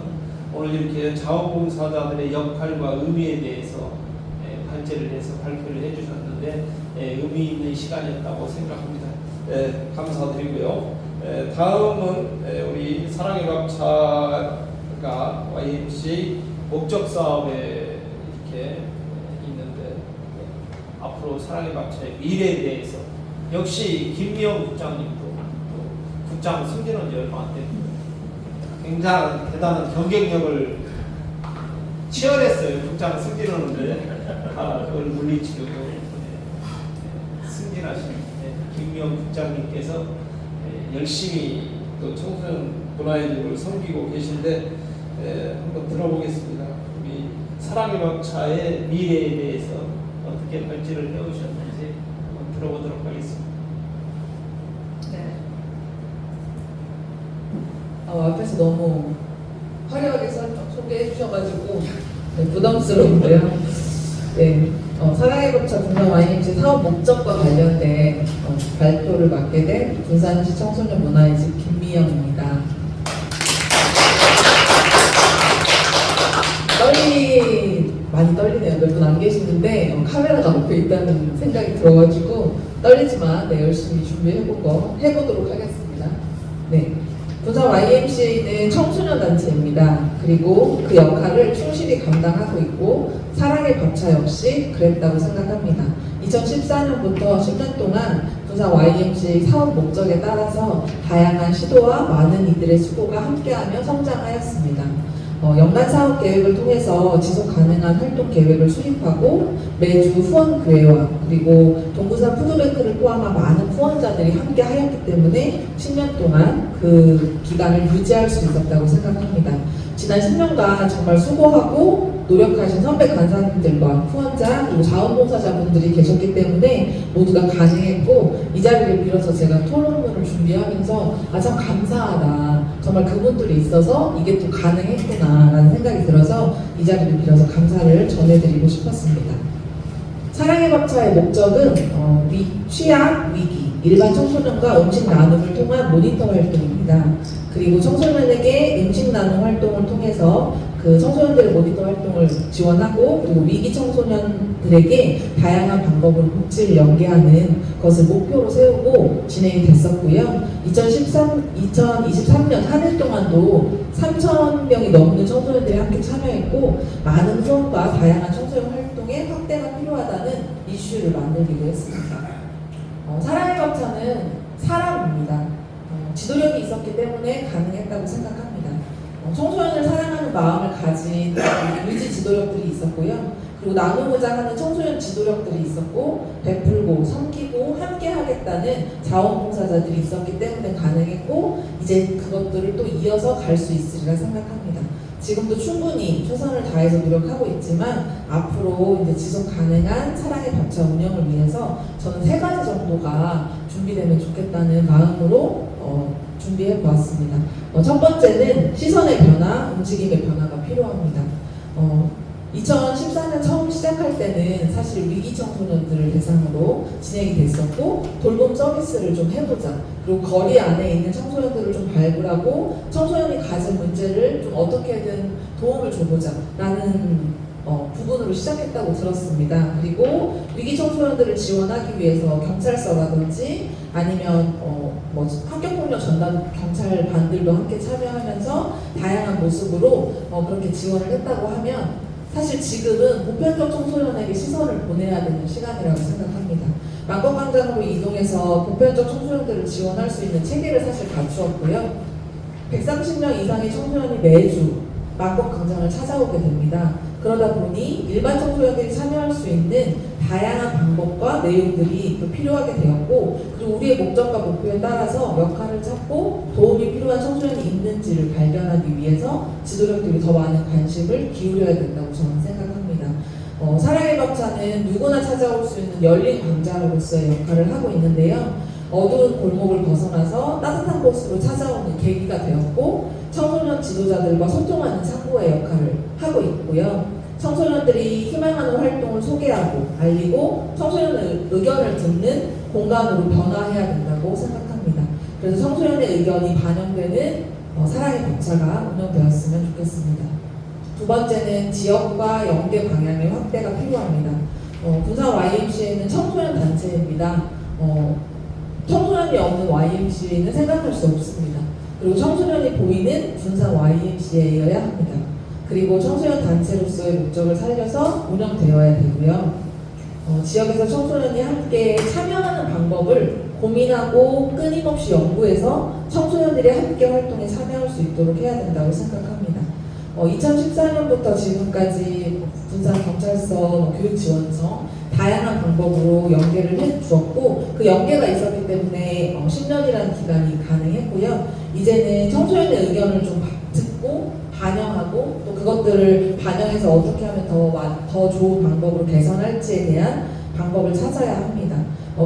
오늘 이렇게 자원봉사자들의 역할과 의미에 대해서 발제를 해서 발표를 해주셨는데 의미 있는 시간이었다고 생각합니다. 감사드리고요. 다음은 우리 사랑의 밥차가 YMCA 목적 사업에 이렇게 있는데 앞으로 사랑의 밥차의 미래에 대해서 역시 김미영 국장님도 또 국장 승진한 지 얼마 안 됐고 굉장히 대단한 경쟁력을 치열했어요. 국장 승진하는데 그걸 물리치려고 승진하신 김미영 국장님께서 열심히 또 청소년 문화예술을 섬기고 계신데 한번 들어보겠습니다. 우리 사랑의 밥차의 미래에 대해서 어떻게 발제를 해오셨는지 한번 들어보도록 하겠습니다. 네. 앞에서 너무 화려하게 소개해 주셔가지고 부담스러운데요. 네, 사랑의 밥차 군산 YMCA 사업 목적과 관련된 발표를 맡게 된 군산시 청소년 문화예술 김미영입니다. 빨리 많이 떨리네요. 몇 분 안 계시는데 카메라가 앞에 있다는 생각이 들어가지고 떨리지만 네, 열심히 해보도록 하겠습니다. 네. 부산 YMCA는 청소년 단체입니다. 그리고 그 역할을 충실히 감당하고 있고 사랑의 밥차 역시 그랬다고 생각합니다. 2014년부터 10년 동안 부산 YMCA 사업 목적에 따라서 다양한 시도와 많은 이들의 수고가 함께하며 성장하였습니다. 연간 사업 계획을 통해서 지속 가능한 활동 계획을 수립하고 매주 후원 교회와 그리고 동부산 푸드뱅크를 포함한 많은 후원자들이 함께 하였기 때문에 10년 동안 그 기간을 유지할 수 있었다고 생각합니다. 지난 10년간 정말 수고하고 노력하신 선배 간사님들과 후원자 그리고 자원봉사자분들이 계셨기 때문에 모두가 가능했고 이 자리를 빌어서 제가 토론문을 준비하면서 참 감사하다. 정말 그분들이 있어서 이게 또 가능했구나 라는 생각이 들어서 이 자리를 빌어서 감사를 전해드리고 싶었습니다. 사랑의 밥차의 목적은 취약, 위기, 일반 청소년과 음식 나눔을 통한 모니터 활동입니다. 그리고 청소년에게 음식 나눔 활동을 통해서 그 청소년들의 모니터 활동을 지원하고 그리고 위기 청소년들에게 다양한 방법으로 복지를 연계하는 것을 목표로 세우고 진행이 됐었고요. 2023년 한 해 동안도 3,000명이 넘는 청소년들이 함께 참여했고 많은 후원과 다양한 청소년 활동의 확대가 필요하다는 이슈를 만들기도 했습니다. 사랑의 밥차는 사람입니다. 지도력이 있었기 때문에 가능했다고 생각합니다. 청소년을 사랑하는 마음을 가진 의지 지도력들이 있었고요. 그리고 나누고자 하는 청소년 지도력들이 있었고 베풀고 섬기고 함께 하겠다는 자원봉사자들이 있었기 때문에 가능했고 이제 그것들을 또 이어서 갈 수 있으리라 생각합니다. 지금도 충분히 최선을 다해서 노력하고 있지만 앞으로 이제 지속 가능한 사랑의 밥차 운영을 위해서 저는 3가지 정도가 준비되면 좋겠다는 마음으로 준비해 보았습니다. 첫 번째는 시선의 변화, 움직임의 변화가 필요합니다. 2014년 처음 시작할 때는 사실 위기 청소년들을 대상으로 진행이 됐었고 돌봄 서비스를 좀 해보자. 그리고 거리 안에 있는 청소년들을 좀 발굴하고 청소년이 가진 문제를 좀 어떻게든 도움을 줘보자 라는 부분으로 시작했다고 들었습니다. 그리고 위기 청소년들을 지원하기 위해서 경찰서라든지 아니면 학교폭력 전담 경찰반들도 함께 참여하면서 다양한 모습으로 그렇게 지원을 했다고 하면 사실 지금은 보편적 청소년에게 시선을 보내야 되는 시간이라고 생각합니다. 만권광장으로 이동해서 보편적 청소년들을 지원할 수 있는 체계를 사실 갖추었고요. 130명 이상의 청소년이 매주 만권광장을 찾아오게 됩니다. 그러다 보니 일반 청소년들이 참여할 수 있는 다양한 방법과 내용들이 또 필요하게 되었고 그리고 우리의 목적과 목표에 따라서 역할을 찾고 도움이 필요한 청소년이 있는지를 발견하기 위해서 지도력들이 더 많은 관심을 기울여야 된다고 저는 생각합니다. 사랑의 밥차는 누구나 찾아올 수 있는 열린 광장으로서의 역할을 하고 있는데요. 어두운 골목을 벗어나서 따뜻한 곳으로 찾아오는 계기가 되었고 청소년 지도자들과 소통하는 창구의 역할을 하고 있고요. 청소년들이 희망하는 활동을 소개하고 알리고 청소년의 의견을 듣는 공간으로 변화해야 된다고 생각합니다. 그래서 청소년의 의견이 반영되는 사랑의 밥차가 운영되었으면 좋겠습니다. 두 번째는 지역과 연계 방향의 확대가 필요합니다. 부산 YMCA는 청소년 단체입니다. 청소년이 없는 YMCA는 생각할 수 없습니다. 그리고 청소년이 보이는 부산 YMCA여야 합니다. 그리고 청소년 단체로서의 목적을 살려서 운영되어야 되고요. 지역에서 청소년이 함께 참여하는 방법을 고민하고 끊임없이 연구해서 청소년들이 함께 활동에 참여할 수 있도록 해야 된다고 생각합니다. 2014년부터 지금까지 부산 경찰서 교육지원청 다양한 방법으로 연계를 해주었고 그 연계가 있었기 때문에 10년이라는 기간이 가능했고요. 이제는 청소년의 의견을 좀 듣고 반영하고 또 그것들을 반영해서 어떻게 하면 더 좋은 방법으로 개선할지에 대한 방법을 찾아야 합니다.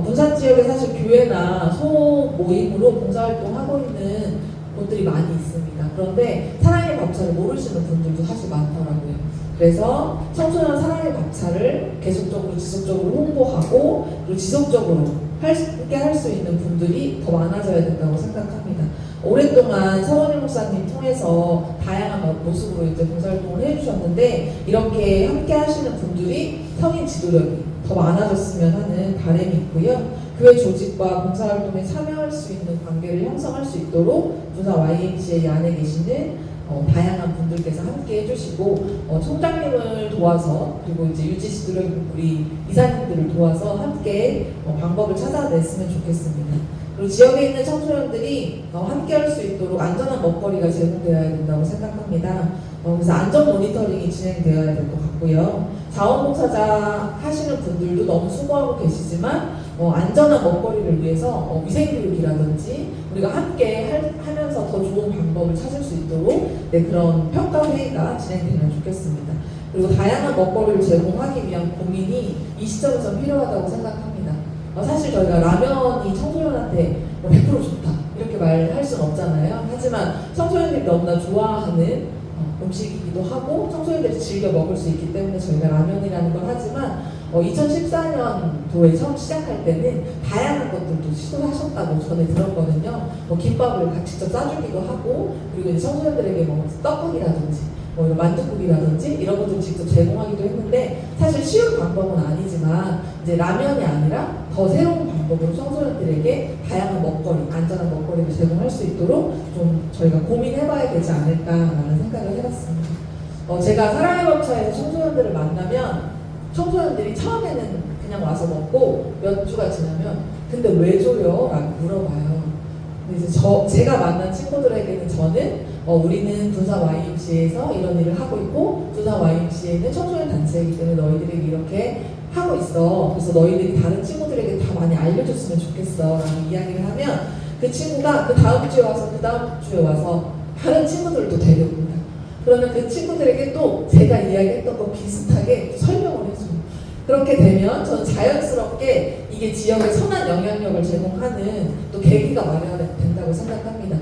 부산 지역에 사실 교회나 소모임으로 봉사활동하고 있는 곳들이 많이 있습니다. 그런데 사랑의 밥차를 모르시는 분들도 사실 많더라고요. 그래서 청소년 사랑의 밥차를 계속적으로 지속적으로 홍보하고 그리고 지속적으로 함께 할 수 있는 분들이 더 많아져야 된다고 생각합니다. 오랫동안 서원일 목사님 통해서 다양한 모습으로 이제 봉사활동을 해주셨는데 이렇게 함께 하시는 분들이 성인 지도력이 더 많아졌으면 하는 바람이 있고요. 교회 조직과 봉사활동에 참여할 수 있는 관계를 형성할 수 있도록 부산 YMCA 안에 계시는 다양한 분들께서 함께 해주시고 총장님을 도와서 그리고 이제 유지 지도력 우리 이사님들을 도와서 함께 방법을 찾아냈으면 좋겠습니다. 그리고 지역에 있는 청소년들이 함께 할 수 있도록 안전한 먹거리가 제공되어야 된다고 생각합니다. 그래서 안전 모니터링이 진행되어야 될 것 같고요. 자원봉사자 하시는 분들도 너무 수고하고 계시지만 안전한 먹거리를 위해서 위생교육이라든지 우리가 함께 하면서 더 좋은 방법을 찾을 수 있도록 그런 평가회의가 진행되면 좋겠습니다. 그리고 다양한 먹거리를 제공하기 위한 고민이 이 시점에서 필요하다고 생각합니다. 사실 저희가 라면이 청소년한테 100% 좋다 이렇게 말할 수는 없잖아요. 하지만 청소년들이 너무나 좋아하는 음식이기도 하고 청소년들이 즐겨 먹을 수 있기 때문에 저희가 라면이라는 걸 하지만 2014년도에 처음 시작할 때는 다양한 것들도 시도하셨다고 전에 들었거든요. 김밥을 직접 싸주기도 하고 그리고 이제 청소년들에게 떡국이라든지 이런 만둣국이라든지 이런 것들을 직접 제공하기도 했는데 사실 쉬운 방법은 아니지만 이제 라면이 아니라 더 새로운 방법으로 청소년들에게 다양한 먹거리, 안전한 먹거리를 제공할 수 있도록 좀 저희가 고민해봐야 되지 않을까라는 생각을 해봤습니다. 제가 사랑의 법차에서 청소년들을 만나면 청소년들이 처음에는 그냥 와서 먹고 몇 주가 지나면 근데 왜 줘요? 라고 물어봐요. 근데 이제 제가 만난 친구들에게는 저는 우리는 분산 YMCA에서 이런 일을 하고 있고 분산 YMCA는 청소년 단체이기 때문에 너희들이 이렇게 하고 있어. 그래서 너희들이 다른 친구들에게 다 많이 알려줬으면 좋겠어 라고 이야기를 하면 그 친구가 그 다음 주에 와서 그 다음 주에 와서 다른 친구들도 데려옵니다. 그러면 그 친구들에게 또 제가 이야기했던 거 비슷하게 설명을 해줘요. 그렇게 되면 저는 자연스럽게 이게 지역에 선한 영향력을 제공하는 또 계기가 마련된다고 생각합니다.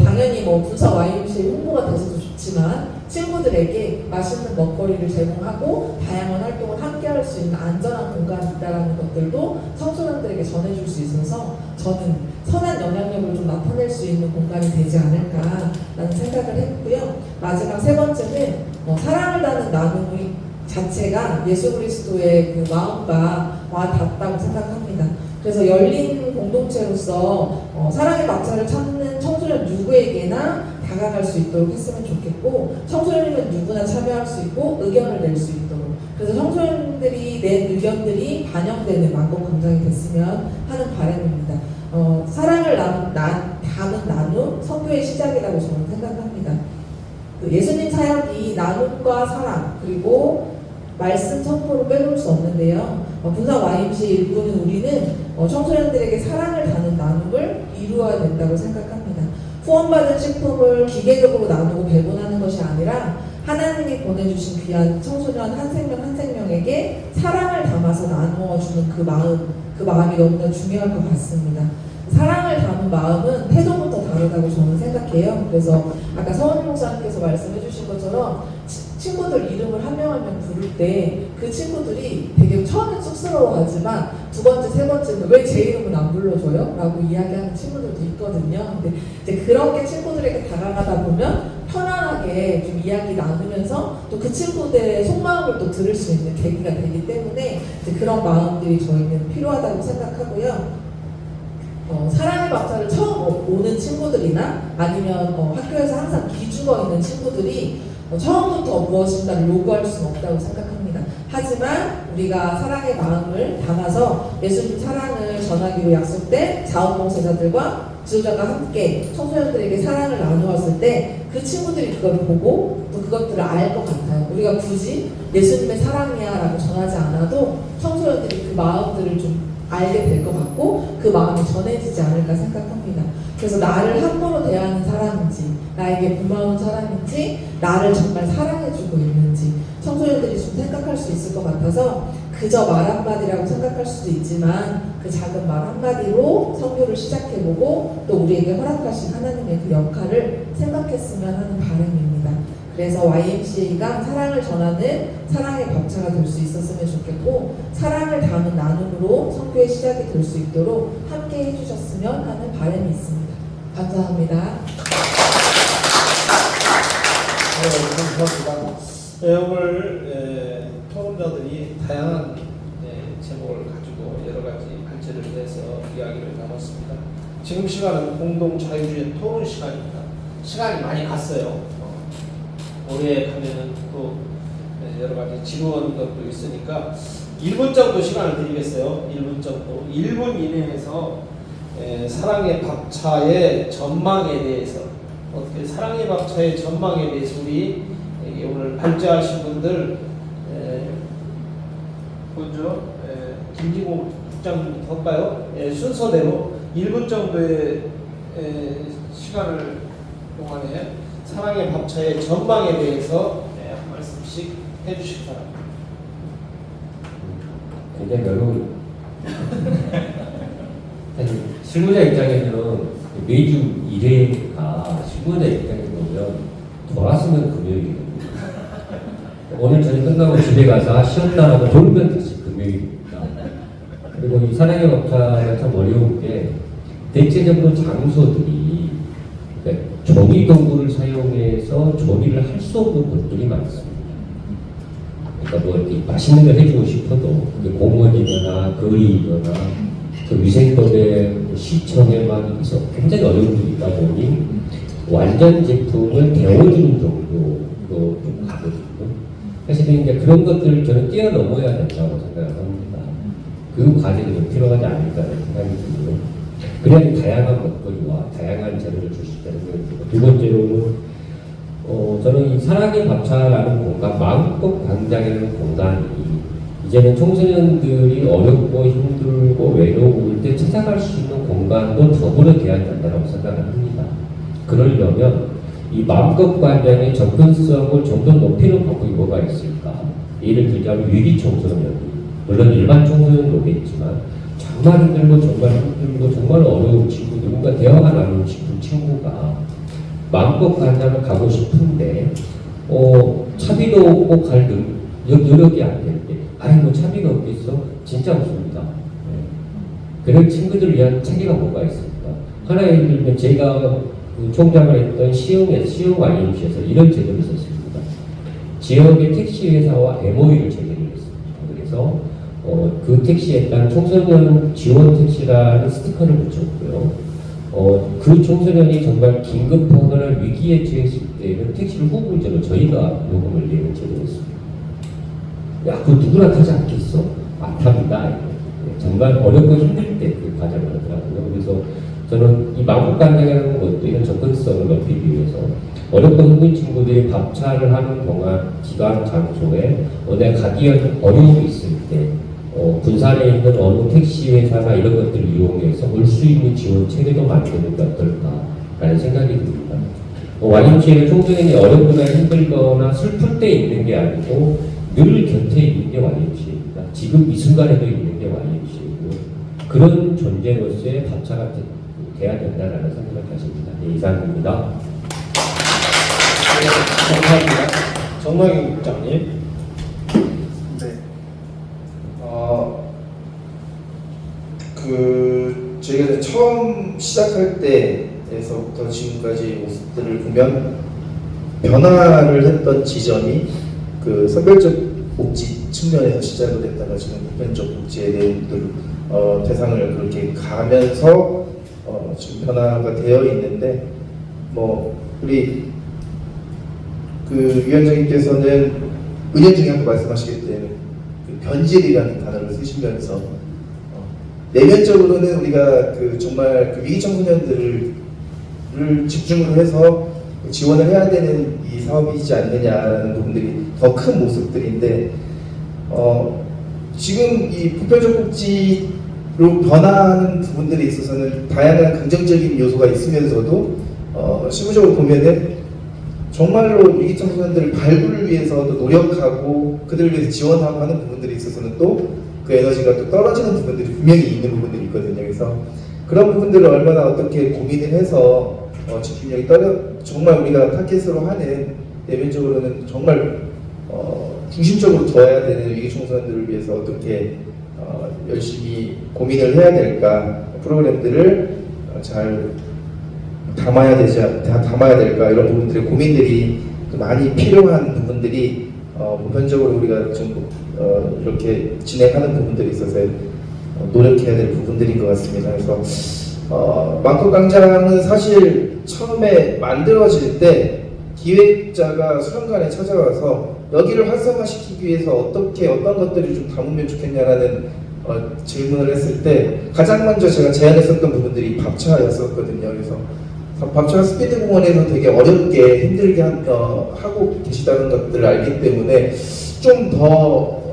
당연히 분사 YMCA 홍보가 돼서도 좋지만 친구들에게 맛있는 먹거리를 제공하고 다양한 활동을 함께 할 수 있는 안전한 공간이 있다는 것들도 청소년들에게 전해줄 수 있어서 저는 선한 영향력을 좀 나타낼 수 있는 공간이 되지 않을까라는 생각을 했고요. 마지막 세 번째는 사랑을 다는 나눔의 자체가 예수 그리스도의 그 마음과 와닿았다고 생각합니다. 그래서 열린 공동체로서 사랑의 박차를 찾는 청소년 누구에게나 다가갈 수 있도록 했으면 좋겠고 청소년이면 누구나 참여할 수 있고 의견을 낼 수 있도록 그래서 청소년들이 낸 의견들이 반영되는 만곡광장이 됐으면 하는 바람입니다. 사랑을 담은 나눔, 선교의 시작이라고 저는 생각합니다. 예수님 사역이 나눔과 사랑 그리고 말씀 선포를 빼놓을 수 없는데요. 분산 YMCA 일부는 우리는 청소년들에게 사랑을 다는 나눔을 이루어야 된다고 생각합니다. 후원받은 식품을 기계적으로 나누고 배분하는 것이 아니라 하나님이 보내주신 귀한 청소년 한 생명 한 생명에게 사랑을 담아서 나누어주는 그 마음이 너무나 중요할 것 같습니다. 사랑을 담은 마음은 태도부터 다르다고 저는 생각해요. 그래서 아까 서원일 목사님께서 말씀해 주신 것처럼 친구들 이름을 한 명 한 명 부를 때 그 친구들이 되게 처음엔 쑥스러워하지만 두 번째, 세 번째는 왜 제 이름은 안 불러줘요? 라고 이야기하는 친구들도 있거든요. 근데 이제 그렇게 친구들에게 다가가다 보면 편안하게 좀 이야기 나누면서 또 그 친구들의 속마음을 또 들을 수 있는 계기가 되기 때문에 이제 그런 마음들이 저희는 필요하다고 생각하고요. 사랑의 박차를 처음 오는 친구들이나 아니면 학교에서 항상 기죽어 있는 친구들이 처음부터 무엇인가를 요구할 수는 없다고 생각합니다. 하지만 우리가 사랑의 마음을 담아서 예수님 사랑을 전하기로 약속된 자원봉사자들과 지도자가 함께 청소년들에게 사랑을 나누었을 때 그 친구들이 그걸 보고 또 그것들을 알 것 같아요. 우리가 굳이 예수님의 사랑이야 라고 전하지 않아도 청소년들이 그 마음들을 좀 알게 될 것 같고 그 마음이 전해지지 않을까 생각합니다. 그래서 나를 함부로 대하는 사람인지 나에게 고마운 사람인지 나를 정말 사랑해주고 있는지 청소년들이 좀 생각할 수 있을 것 같아서 그저 말 한마디라고 생각할 수도 있지만 그 작은 말 한마디로 선교를 시작해보고 또 우리에게 허락하신 하나님의 그 역할을 생각했으면 하는 바람입니다. 그래서 YMCA가 사랑을 전하는 사랑의 밥차가 될 수 있었으면 좋겠고 사랑을 담은 나눔으로 선교의 시작이 될 수 있도록 함께 해주셨으면 하는 바람이 있습니다. 감사합니다. 감사합니다. 오늘 토론자들이 다양한 제목을 가지고 여러 가지 발제를 해서 이야기를 나눴습니다. 지금 시간은 공동 자유주의 토론 시간입니다. 시간이 많이 갔어요. 올해 가면은 또 여러 가지 지루한 것도 있으니까 1분 정도 시간을 드리겠어요. 1분 정도. 1분 이내에서 사랑의 밥차의 전망에 대해서 어떻게 사랑의 밥차의 전망에 대해서 우리 오늘 발제하신 분들 먼저 김진국 국장님부터 할까요? 순서대로 1분 정도의 시간을 동안에 사랑의 밥차의 전망에 대해서 한 말씀씩 해주시기 바랍니다. 굉장히 어려운. 사실 실무자 입장에서는 매주 1회가 실무자 입장에서 보면 돌아서면 금요일이거든요. 오늘 저녁 끝나고 집에 가서 쉬었다라고 돌면 다시 금요일입니다. 그리고 이 사랑의 법차가 참 어려운 게 대체적으로 장소들이 그러니까 조리 도구를 사용해서 조리를 할 수 없는 것들이 많습니다. 그러니까 뭐 이렇게 맛있는 걸 해주고 싶어도 공원이거나 거리이거나 그 위생법에 시청에만 있어 굉장히 어려운 일이 있다 보니 완전 제품을 데워주는 정도로 좀 가거든요. 사실은 이제 그런 것들을 저는 뛰어넘어야 된다고 생각을 합니다. 그 과정이 좀 필요하지 않을까라는 생각이 들고요. 그래야 다양한 먹거리와 다양한 재료를 줄 수 있다는 생각이 들고, 두 번째로는 저는 이 사랑의 밥차라는 공간, 마음껏 광장이라는 공간이 이제는 청소년들이 어렵고 힘들고 외로울 때 찾아갈 수 있는 공간도 더불어 돼야 된다고 생각을 합니다. 그러려면 이 마음껏 광장의 접근성을 좀 더 높이는 방법이 뭐가 있을까? 예를 들자면 위기 청소년이, 물론 일반 청소년도 오겠지만 정말 힘들고 정말 어려운 친구, 누군가 대화가 나누고 싶은 친구가 마음껏 광장을 가고 싶은데 차비도 없고 갈 여력이 안 될 때, 아이고 차비가 없겠어? 진짜 없습니다. 그런 친구들을 위한 차기가 뭐가 있습니까? 하나 예를 들면 제가 총장을 했던 시흥 IMC에서 이런 제도를 썼습니다. 지역의 택시 회사와 MOU를 체결을 했습니다. 그래서 그 택시에 따른 청소년 지원 택시라는 스티커를 붙였고요. 그 청소년이 정말 긴급하거나 위기에 처했을 때는 택시를 후불제로 저희가 요금을 내는 제도였습니다. 야, 그거 누구나 타지 않겠어? 안 탑니다. 정말 어렵고 힘들 때 그 과정을 하더라고요. 그래서 저는 이 마음간장이라는 것도 이런 접근성을 높이기 위해서 어렵고 힘든 친구들이 밥차를 하는 동안 기간 장소에 내가 가기 어려움이 있을 때 군산에 있는 어느 택시 회사나 이런 것들을 이용해서 올 수 있는 지원 체계도 만드는 게 어떨까라는 생각이 듭니다. YMCA는 청소년이 어렵거나 힘들거나 슬플 때 있는 게 아니고 늘 곁에 있는 게 YMCA입니다. 지금 이 순간에도 있는 게 YMCA고요. 그런 존재로서의 밥차가 돼야 된다라는 생각을 가집니다. 네, 이상입니다. 감사합니다. 정광희 국장님. 네. 저희가 처음 시작할 때에서부터 지금까지 모습들을 보면 변화를 했던 지점이 그 선별적 복지 측면에서 시작을 했다가 지금 보편적 복지의 내용들 대상을 그렇게 가면서 지금 변화가 되어 있는데 우리 그 위원장님께서는 은연중에 한번 말씀하시기 때문에 그 변질이라는 단어를 쓰시면서 내면적으로는 우리가 그 정말 그 위기 청소년들을 집중으로 해서 지원을 해야 되는 이 사업이지 않느냐라는 부분들이 더 큰 모습들인데 지금 이 보편적 복지로 변화하는 부분들에 있어서는 다양한 긍정적인 요소가 있으면서도 실무적으로 보면은 정말로 위기 청소년들을 발굴을 위해서 또 노력하고 그들을 위해서 지원하고 하는 부분들에 있어서는 또 그 에너지가 또 떨어지는 부분들이 분명히 있는 부분들이 있거든요. 그래서 그런 부분들을 얼마나 어떻게 고민을 해서 집중력이 정말 우리가 타겟으로 하는 내면적으로는 정말 중심적으로 둬야 되는 위기 청소년들을 위해서 어떻게 열심히 고민을 해야 될까 프로그램들을 잘 담아야 될까 이런 부분들의 고민들이 많이 필요한 부분들이 보편적으로 우리가 좀 이렇게 진행하는 부분들이 있어서 노력해야 될 부분들인 것 같습니다. 그래서 망토광장은 사실 처음에 만들어질 때 기획자가 수련관에 찾아와서 여기를 활성화시키기 위해서 어떤 것들이 좀 담으면 좋겠냐라는 질문을 했을 때 가장 먼저 제가 제안했었던 부분들이 밥차였었거든요. 그래서 밥차 스피드 공원에서 되게 어렵게 힘들게 하고 계시다는 것들을 알기 때문에 좀 더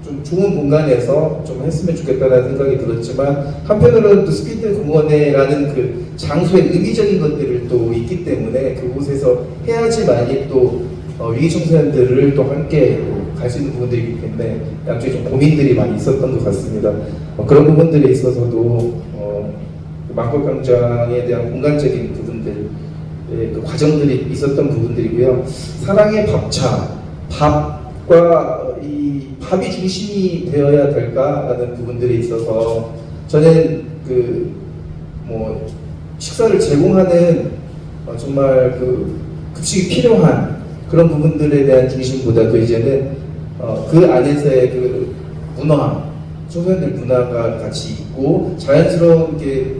좀 좋은 공간에서 좀 했으면 좋겠다는 생각이 들었지만 한편으로는 또 스피드 공원에라는 그 장소의 의미적인 것들을 또 있기 때문에 그곳에서 해야지만이 또 위기 청소년들을 또 함께 갈 수 있는 부분들이기 때문에 양쪽에 좀 고민들이 많이 있었던 것 같습니다. 그런 부분들에 있어서도 망토광장에 대한 공간적인 부분들, 그 과정들이 있었던 부분들이고요. 사랑의 밥차, 밥과 이 밥이 중심이 되어야 될까라는 부분들에 있어서 저는 식사를 제공하는 정말 급식이 필요한 그런 부분들에 대한 중심보다도 이제는 그 안에서의 그 문화, 청소년들 문화가 같이 있고 자연스럽게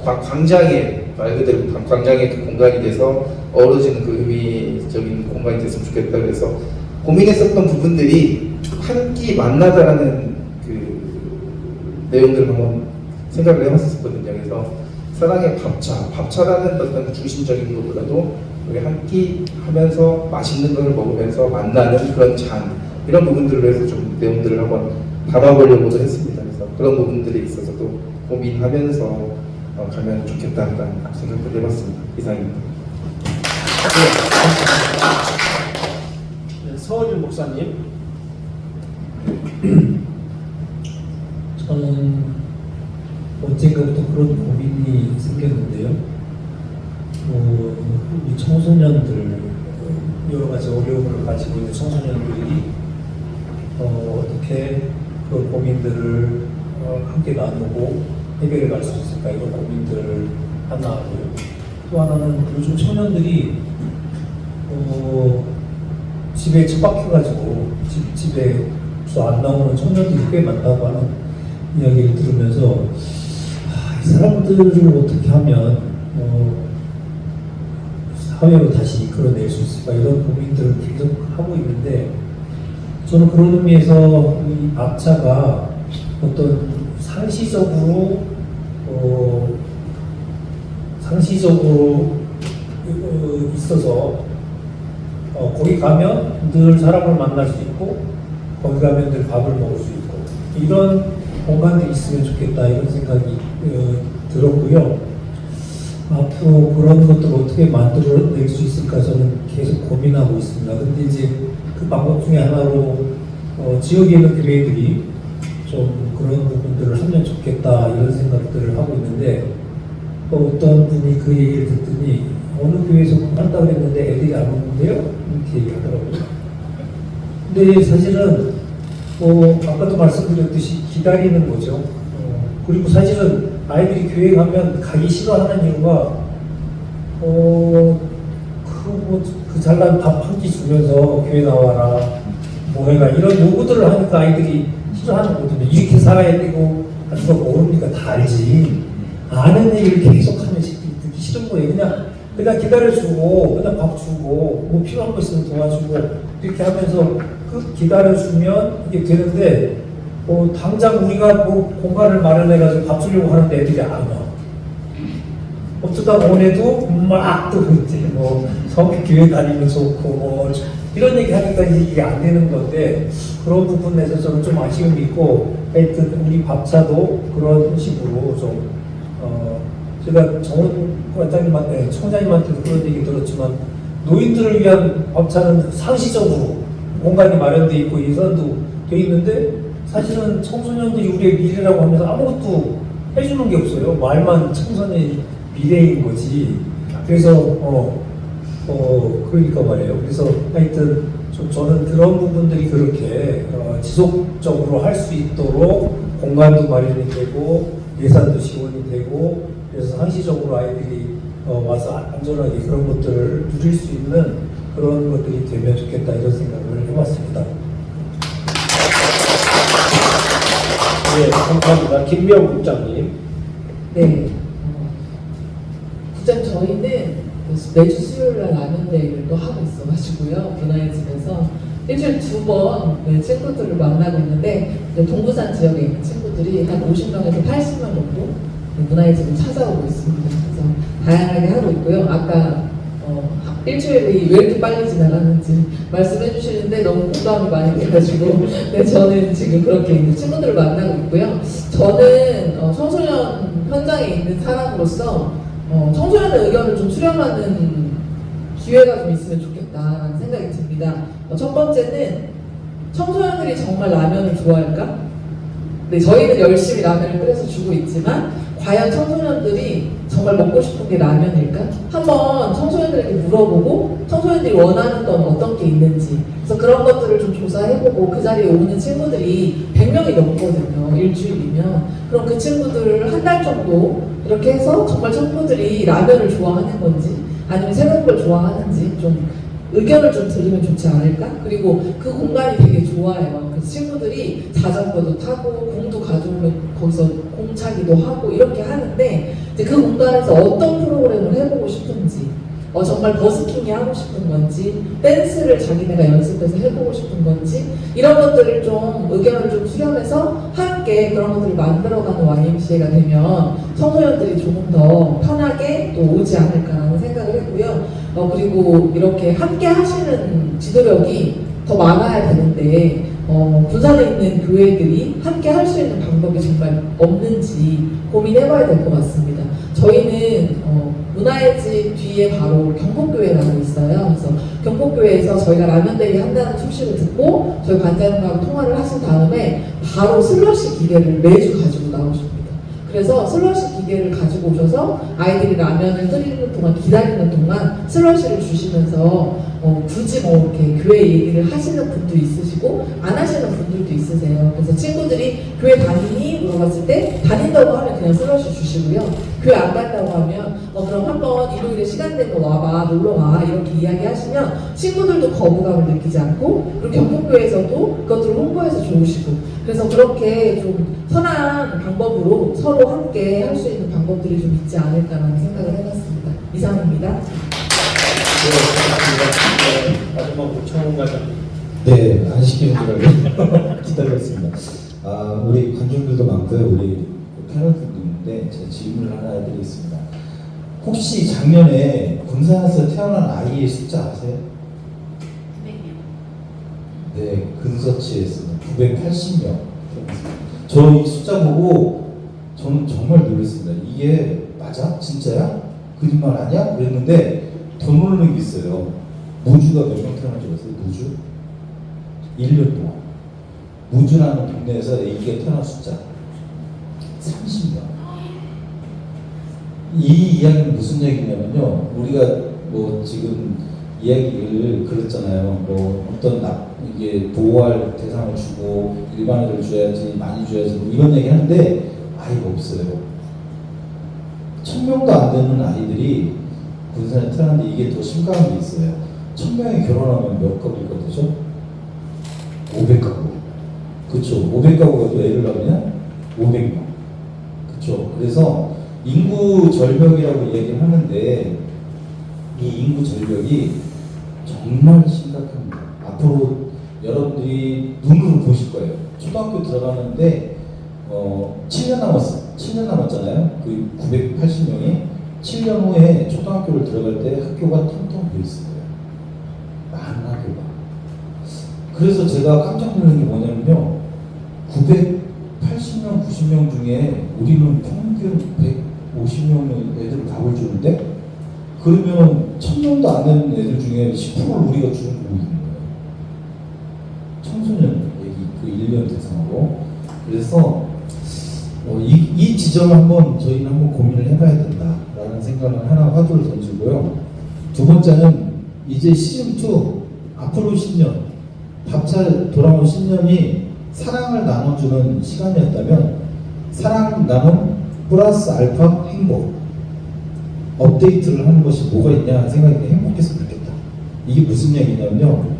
광장에 말 그대로 광장의 그 공간이 돼서 어우러지는 그 의미적인 공간이 됐으면 좋겠다. 그래서 고민했었던 부분들이 한 끼 만나다라는 그 내용들을 한번 생각을 해봤었거든요. 그래서 사랑의 밥차라는 어떤 중심적인 것보다도 우리 한 끼 하면서 맛있는 걸 먹으면서 만나는 그런 장 이런 부분들로 해서 좀 내용들을 한번 담아보려고도 했습니다. 그래서 그런 부분들에 있어서도 고민하면서 가면 좋겠다는 생각을 해봤습니다. 이상입니다. 네, 서원일 목사님. 저는 언젠가부터 그런 고민이 생겼는데요. 우리 청소년들, 여러 가지 어려움을 가지고 있는 청소년들이 어떻게 그 고민들을 함께 나누고 해결해 갈 수 있을까, 이런 고민들을 하나 하고요. 또 하나는 요즘 청년들이 집에 처박혀가지고 집에서 안 나오는 청년들이 꽤 많다고 하는 이야기를 들으면서 이 사람들을 어떻게 하면 사회로 다시 이끌어낼 수 있을까, 이런 고민들을 계속 하고 있는데, 저는 그런 의미에서 이 밥차가 어떤 상시적으로 있어서 거기 가면 늘 사람을 만날 수 있고, 거기 가면 늘 밥을 먹을 수 있고, 이런 공간들이 있으면 좋겠다, 이런 생각이 들었고요. 앞으로 그런 것들을 어떻게 만들어낼 수 있을까 저는 계속 고민하고 있습니다. 근데 이제 그 방법 중에 하나로 지역에 있는 교회들이 좀 그런 부분들을 하면 좋겠다, 이런 생각들을 하고 있는데, 어떤 분이 그 얘기를 듣더니 어느 교회에서 한다고 했는데 애들이 안 오는데요? 이렇게 얘기하더라고요. 근데 사실은 아까도 말씀드렸듯이 기다리는 거죠. 그리고 사실은 아이들이 교회 가면 가기 싫어하는 이유가 그 잘난 밥 한 끼 주면서 교회 나와라, 뭐해가, 이런 요구들을 하니까 아이들이 싫어하는 거거든요. 이렇게 살아야 되고 하는 거 모르니까 다 알지. 아는 얘기를 계속하면 듣기 싫은 거예요. 그냥 기다려주고, 그냥 밥 주고, 뭐 필요한 거 있으면 도와주고, 이렇게 하면서 기다려주면 이게 되는데, 당장 우리가 뭐 공간을 마련해가지고 밥 주려고 하는데 애들이 안 와. 어쩌다 오늘도 막 또 이제 성교 교회 다니면 좋고 이런 얘기 하니까 이게 안 되는 건데, 그런 부분에서 저는 좀 아쉬움이 있고, 하여튼 우리 밥차도 그런 식으로 좀 제가 정원 관장님한테, 청장님한테도 그런 얘기 들었지만, 노인들을 위한 밥차는 상시적으로 공간이 마련되어 있고 예산도 되어 있는데, 사실은 청소년들이 우리의 미래라고 하면서 아무것도 해주는 게 없어요. 말만 청소년의 미래인 거지. 그래서 그러니까 말이에요. 그래서 하여튼 저는 그런 부분들이 그렇게 지속적으로 할 수 있도록 공간도 마련이 되고 예산도 지원이 되고 그래서 상시적으로 아이들이 와서 안전하게 그런 것들을 누릴 수 있는 그런 것들이 되면 좋겠다 이런 생각을 해봤습니다. 네, 감사합니다. 김미영 국장님. 네. 국장 저희는 매주 수요일 날 라면 데이를 또 하고 있어가지고요. 문화의 집에서 일주일에 2번 네, 친구들을 만나고 있는데 동부산 지역에 있는 친구들이 한 50명에서 80명 정도 문화의 집을 찾아오고 있습니다. 그래서 다양하게 하고 있고요. 아까 일주일이 왜 이렇게 빨리 지나가는지 말씀해 주시는데 너무 공감이 많이 돼가지고 네, 저는 지금 그렇게 있는 친구들을 만나고 있고요. 저는 청소년 현장에 있는 사람으로서 청소년의 의견을 좀 수렴하는 기회가 좀 있으면 좋겠다라는 생각이 듭니다. 첫 번째는 청소년들이 정말 라면을 좋아할까? 네, 저희는 열심히 라면을 끓여서 주고 있지만 과연 청소년들이 정말 먹고 싶은 게 라면일까? 한번 청소년들에게 물어보고 청소년들이 원하는 건 어떤 게 있는지 그래서 그런 것들을 좀 조사해보고 그 자리에 오는 친구들이 100명이 넘거든요. 일주일이면. 그럼 그 친구들을 한 달 정도 이렇게 해서 정말 친구들이 라면을 좋아하는 건지 아니면 새로운 걸 좋아하는지 좀 의견을 좀 들으면 좋지 않을까? 그리고 그 공간이 되게 좋아요. 그래서 친구들이 자전거도 타고 공도 가져오면 거기서 공차기도 하고 이렇게 하는데 이제 그 공간에서 어떤 프로그램을 해보고 싶은지 정말 버스킹이 하고 싶은 건지 댄스를 자기네가 연습해서 해보고 싶은 건지 이런 것들을 좀 의견을 좀 수렴해서 함께 그런 것들을 만들어가는 YMCA가 되면 청소년들이 조금 더 편하게 또 오지 않을까라는 생각을 했고요. 그리고 이렇게 함께 하시는 지도력이 더 많아야 되는데 부산에 있는 교회들이 함께 할 수 있는 방법이 정말 없는지 고민해봐야 될 것 같습니다. 저희는 문화의 집 뒤에 바로 경복교회라고 있어요. 그래서 경복교회에서 저희가 라면데이 한다는 소식을 듣고 저희 관장님하고 통화를 하신 다음에 바로 슬러시 기계를 매주 가지고 나오십니다. 그래서 슬러시 기계를 가지고 오셔서 아이들이 라면을 끓이는 동안 기다리는 동안 슬러시를 주시면서 굳이 뭐 이렇게 교회 얘기를 하시는 분도 있으시고 안 하시는 분들도 있으세요. 그래서 친구들이 교회 다니니 물어봤을 때 다닌다고 하면 그냥 슬러시 주시고요. 교회 안 간다고 하면 그럼 한번 일요일에 시간 되면 와봐 놀러와 이렇게 이야기하시면 친구들도 거부감을 느끼지 않고 그리고 경복교회에서도 그것들을 홍보해서 좋으시고 그래서 그렇게 좀 선한 방법으로 서로 함께 할 수 있는 방법들이 좀 있지 않을까라는 생각을 해봤습니다. 이상입니다. 마지막 우창훈 과장님. 네, 안 시키는 줄 알고 기다렸습니다. 우리 관중들도 많고요. 우리 패널들도 있는데 제가 질문을 하나 해드리겠습니다. 혹시 작년에 군산에서 태어난 아이의 숫자 아세요? 네, 근서치했습니다. 980명. 저 이 숫자 보고 저는 정말 놀랐습니다. 이게 맞아? 진짜야? 거짓말 아니야? 그랬는데 더 놀라는 게 있어요. 무주가 몇 명 태어난 줄 아세요? 무주? 1년 동안. 무주라는 동네에서 애기가 태어난 숫자 30명. 이 이야기는 무슨 얘기냐면요. 우리가 뭐 지금 이야기를 그랬잖아요. 뭐 어떤 이게 보호할 대상을 주고 일반인을 줘야지 많이 줘야지 뭐 이런 얘기 하는데 아이가 없어요. 1000명도 안 되는 아이들이 군산에 태어났는데 이게 더 심각한 게 있어요. 1000명이 결혼하면 몇 가구가 되죠? 500가구. 그쵸. 500가구가 또 애를 낳으면 500명. 그쵸. 그래서 인구 절벽이라고 얘기를 하는데 이 인구 절벽이 정말 심각합니다. 앞으로 여러분들이 눈으로 보실 거예요. 초등학교 들어가는데 7년 남았어요. 7년 남았잖아요. 그 980명이 7년 후에 초등학교를 들어갈 때 학교가 텅텅 비어 있을 거예요. 많은 학교가. 그래서 제가 깜짝 놀란 게 뭐냐면요. 980명, 90명 중에 우리는 평균 150명 애들을 밥을 주는데 그러면 1000명도 안 되는 애들 중에 10%를 우리가 주는 거고 있는 거예요. 청소년 얘기 그 1년 대상으로. 그래서 이 지점을 저희는 한번 고민을 해봐야 된다라는 생각을 하나 화두를 던지고요. 두 번째는 이제 시즌2 앞으로 10년 밥차 돌아온 10년이 사랑을 나눠주는 시간이었다면 사랑 나눔 플러스 알파 행복 업데이트를 하는 것이 뭐가 있냐 생각이 행복했으면 좋겠다. 이게 무슨 얘기냐면요.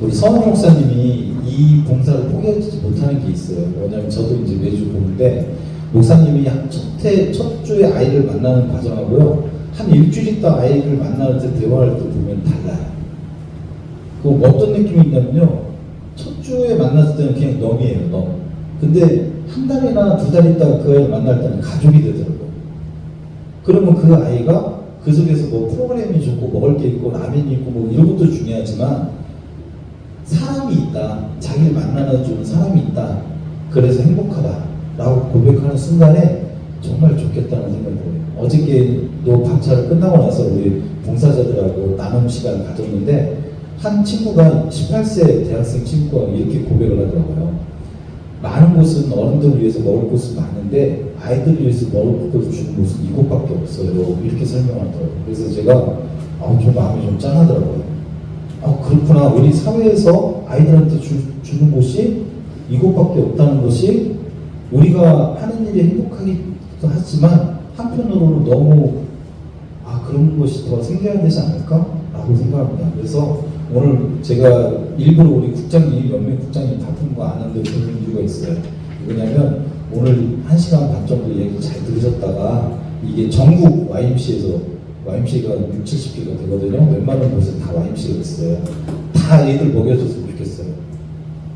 우리 선우 목사님이 이 봉사를 포기하지 못하는 게 있어요. 왜냐하면 저도 이제 매주 보는데 목사님이 첫 주에 아이를 만나는 과정하고요. 한 일주일 있다 아이를 만날 때 대화할 때 보면 달라요. 그 어떤 느낌이 있냐면요. 첫 주에 만났을 때는 그냥 놈이에요, 놈. 근데 한 달이나 두 달 있다가 그 아이를 만날 때는 가족이 되더라고요. 그러면 그 아이가 그 속에서 뭐 프로그램이 좋고 먹을 게 있고 라면이 있고 뭐 이런 것도 중요하지만 사람이 있다. 자기를 만나주는 사람이 있다. 그래서 행복하다라고 고백하는 순간에 정말 좋겠다는 생각이 들어요. 어저께도 밥차를 끝나고 나서 우리 봉사자들하고 나눔 시간을 가졌는데 한 친구가 18세 대학생 친구가 이렇게 고백을 하더라고요. 많은 곳은 어른들을 위해서 먹을 곳은 많은데 아이들을 위해서 먹을 곳을 주는 곳은 이곳밖에 없어요. 이렇게 설명하더라고요. 그래서 제가 좀 마음이 좀 짠하더라고요. 그렇구나. 우리 사회에서 아이들한테 주는 곳이 이곳밖에 없다는 것이 우리가 하는 일이 행복하기도 하지만 한편으로는 너무 그런 것이 더 생겨야 되지 않을까라고 생각합니다. 그래서 오늘 제가 일부러 우리 국장님, 연맹 국장님 바쁜 거 아는데 부른 이유가 있어요. 왜냐면 오늘 1시간 반 정도 얘기 잘 들으셨다가 이게 전국 YMCA가 6, 70개가 되거든요. 웬만한 곳에 다 YMCA가 있어요. 다 애들 먹여줬으면 좋겠어요.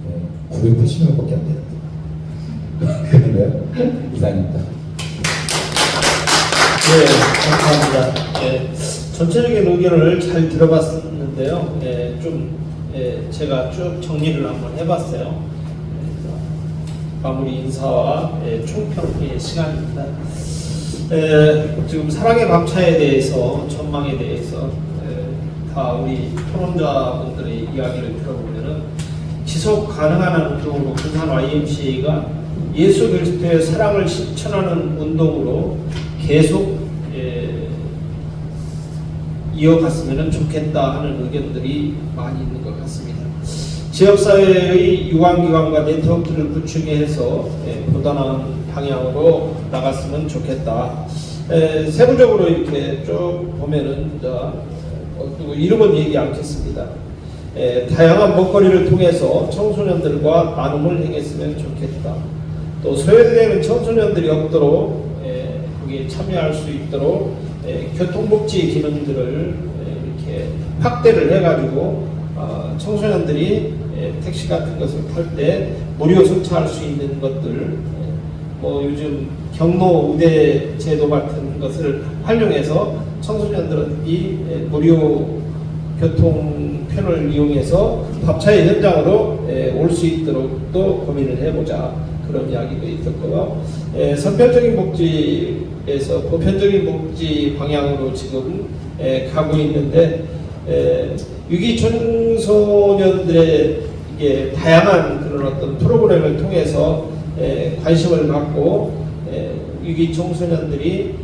네, 980명밖에 안 되는데. 그런가요? 이상입니다. 네, 감사합니다. 전체적인 의견을 잘 들어봤는데요. 제가 쭉 정리를 한번 해봤어요. 마무리 인사와 총평의 시간입니다. 지금 사랑의 밥차에 대해서, 전망에 대해서 다 우리 토론자분들의 이야기를 들어보면은 지속 가능한 운동으로 군산 YMCA가 예수 그리스도의 사랑을 실천하는 운동으로 계속 이어갔으면 좋겠다 하는 의견들이 많이 있는 것 같습니다. 지역사회의 유관기관과 네트워크를 구축해서 보다 나은 방향으로 나갔으면 좋겠다. 세부적으로 이렇게 쭉 보면은 이름은 얘기 않겠습니다. 다양한 먹거리를 통해서 청소년들과 나눔을 행했으면 좋겠다. 또 소외되는 청소년들이 없도록 거기에 참여할 수 있도록 교통복지 기능들을 이렇게 확대를 해가지고 청소년들이 택시 같은 것을 탈 때 무료 승차할 수 있는 것들, 뭐 요즘 경로 우대 제도 같은 것을 활용해서 청소년들이 무료 교통편을 이용해서 밥차의 현장으로 올 수 있도록 또 고민을 해보자, 그런 이야기도 있었고요. 선별적인 복지에서 보편적인 복지 방향으로 지금 가고 있는데 위기 청소년들의 다양한 그런 어떤 프로그램을 통해서 관심을 갖고 위기 청소년들이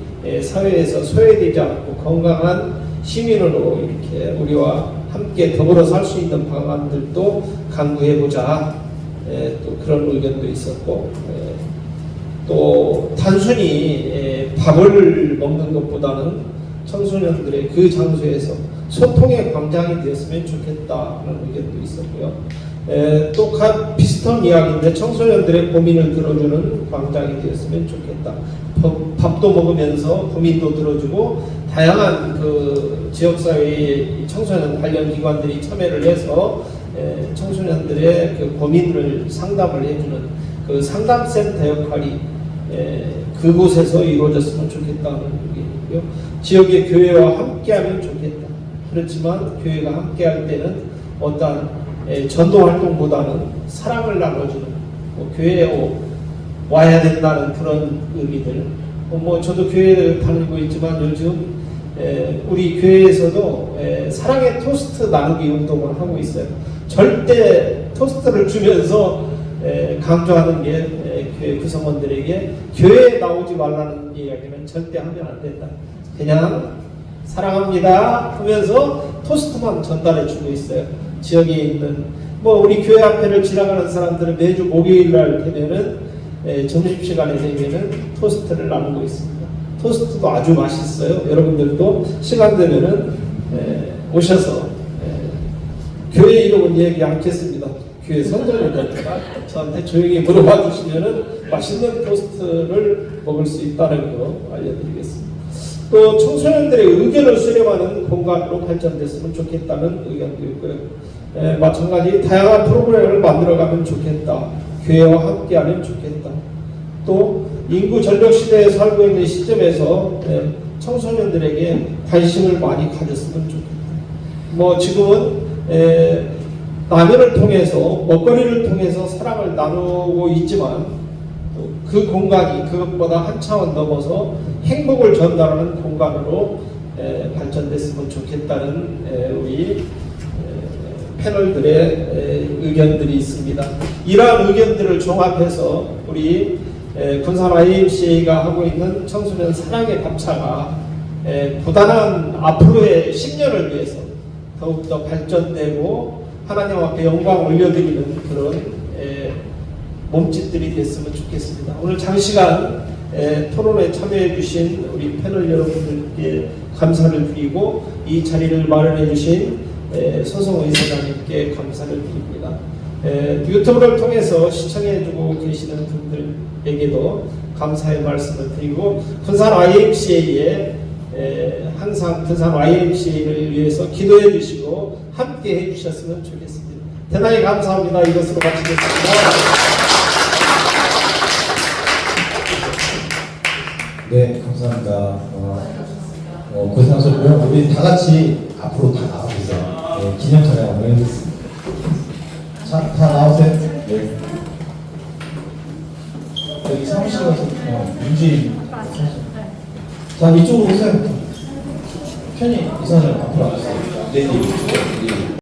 사회에서 소외되지 않고 건강한 시민으로 이렇게 우리와 함께 더불어 살 수 있는 방안들도 강구해보자, 또 그런 의견도 있었고, 또 단순히 밥을 먹는 것보다는 청소년들의 그 장소에서 소통의 광장이 되었으면 좋겠다는 의견도 있었고요. 또 비슷한 이야기인데 청소년들의 고민을 들어주는 광장이 되었으면 좋겠다. 밥도 먹으면서 고민도 들어주고 다양한 그 지역사회의 청소년 관련 기관들이 참여를 해서 청소년들의 그 고민을 상담을 해주는 그 상담센터 역할이 그곳에서 이루어졌으면 좋겠다는 의견이고요. 지역의 교회와 함께하면 좋겠다. 그렇지만 교회가 함께할 때는 어떠한 전도 활동보다는 사랑을 나눠주는, 교회에 와야 된다는 그런 의미들. 저도 교회를 다니고 있지만 요즘 우리 교회에서도 사랑의 토스트 나누기 운동을 하고 있어요. 절대 토스트를 주면서 강조하는 게 교회 구성원들에게 교회에 나오지 말라는 이야기는 절대 하면 안 된다. 그냥 사랑합니다 하면서 토스트만 전달해 주고 있어요. 지역에 있는 우리 교회 앞에를 지나가는 사람들은 매주 목요일 날 되면은 점심시간에 되면은 토스트를 나누고 있습니다. 토스트도 아주 맛있어요. 여러분들도 시간 되면은 오셔서 교회 이름은 얘기 않겠습니다. 교회 선전이니까 저한테 조용히 물어봐 주시면은 맛있는 토스트를 먹을 수 있다는 거 알려드리겠습니다. 또 청소년들의 의견을 수렴하는 공간으로 발전됐으면 좋겠다는 의견도 있고요. 마찬가지 다양한 프로그램을 만들어가면 좋겠다. 교회와 함께하면 좋겠다. 또 인구 전력 시대에 살고 있는 시점에서 청소년들에게 관심을 많이 가졌으면 좋겠다. 뭐 지금은 라면을 통해서 먹거리를 통해서 사랑을 나누고 있지만 또 그 공간이 그것보다 한 차원 넘어서 행복을 전달하는 공간으로 발전됐으면 좋겠다는 우리 패널들의 의견들이 있습니다. 이러한 의견들을 종합해서 우리 군산 YMCA가 하고 있는 청소년 사랑의 밥차가 부단한 앞으로의 10년을 위해서 더욱더 발전되고 하나님 앞에 영광 올려드리는 그런 몸짓들이 됐으면 좋겠습니다. 오늘 장시간 토론에 참여해 주신 우리 패널 여러분들께 감사를 드리고 이 자리를 마련해 주신 서성의 이사장님께 감사를 드립니다. 유튜브를 통해서 시청해주고 계시는 분들에게도 감사의 말씀을 드리고 군산 YMCA에 항상 군산 YMCA를 위해서 기도해 주시고 함께 해 주셨으면 좋겠습니다. 대단히 감사합니다. 이것으로 마치겠습니다. 네, 감사합니다. 고생하셨고요. 우리 다 같이 앞으로 다 나와주세요. 네, 기념 촬영을 해주겠습니다. 자, 다 나오세요. 네. 여기 사무실 가서 윤지. 자, 이쪽으로 오세요. 편히 이사를 앞으로 와주세요. 네, 네, 이쪽으로.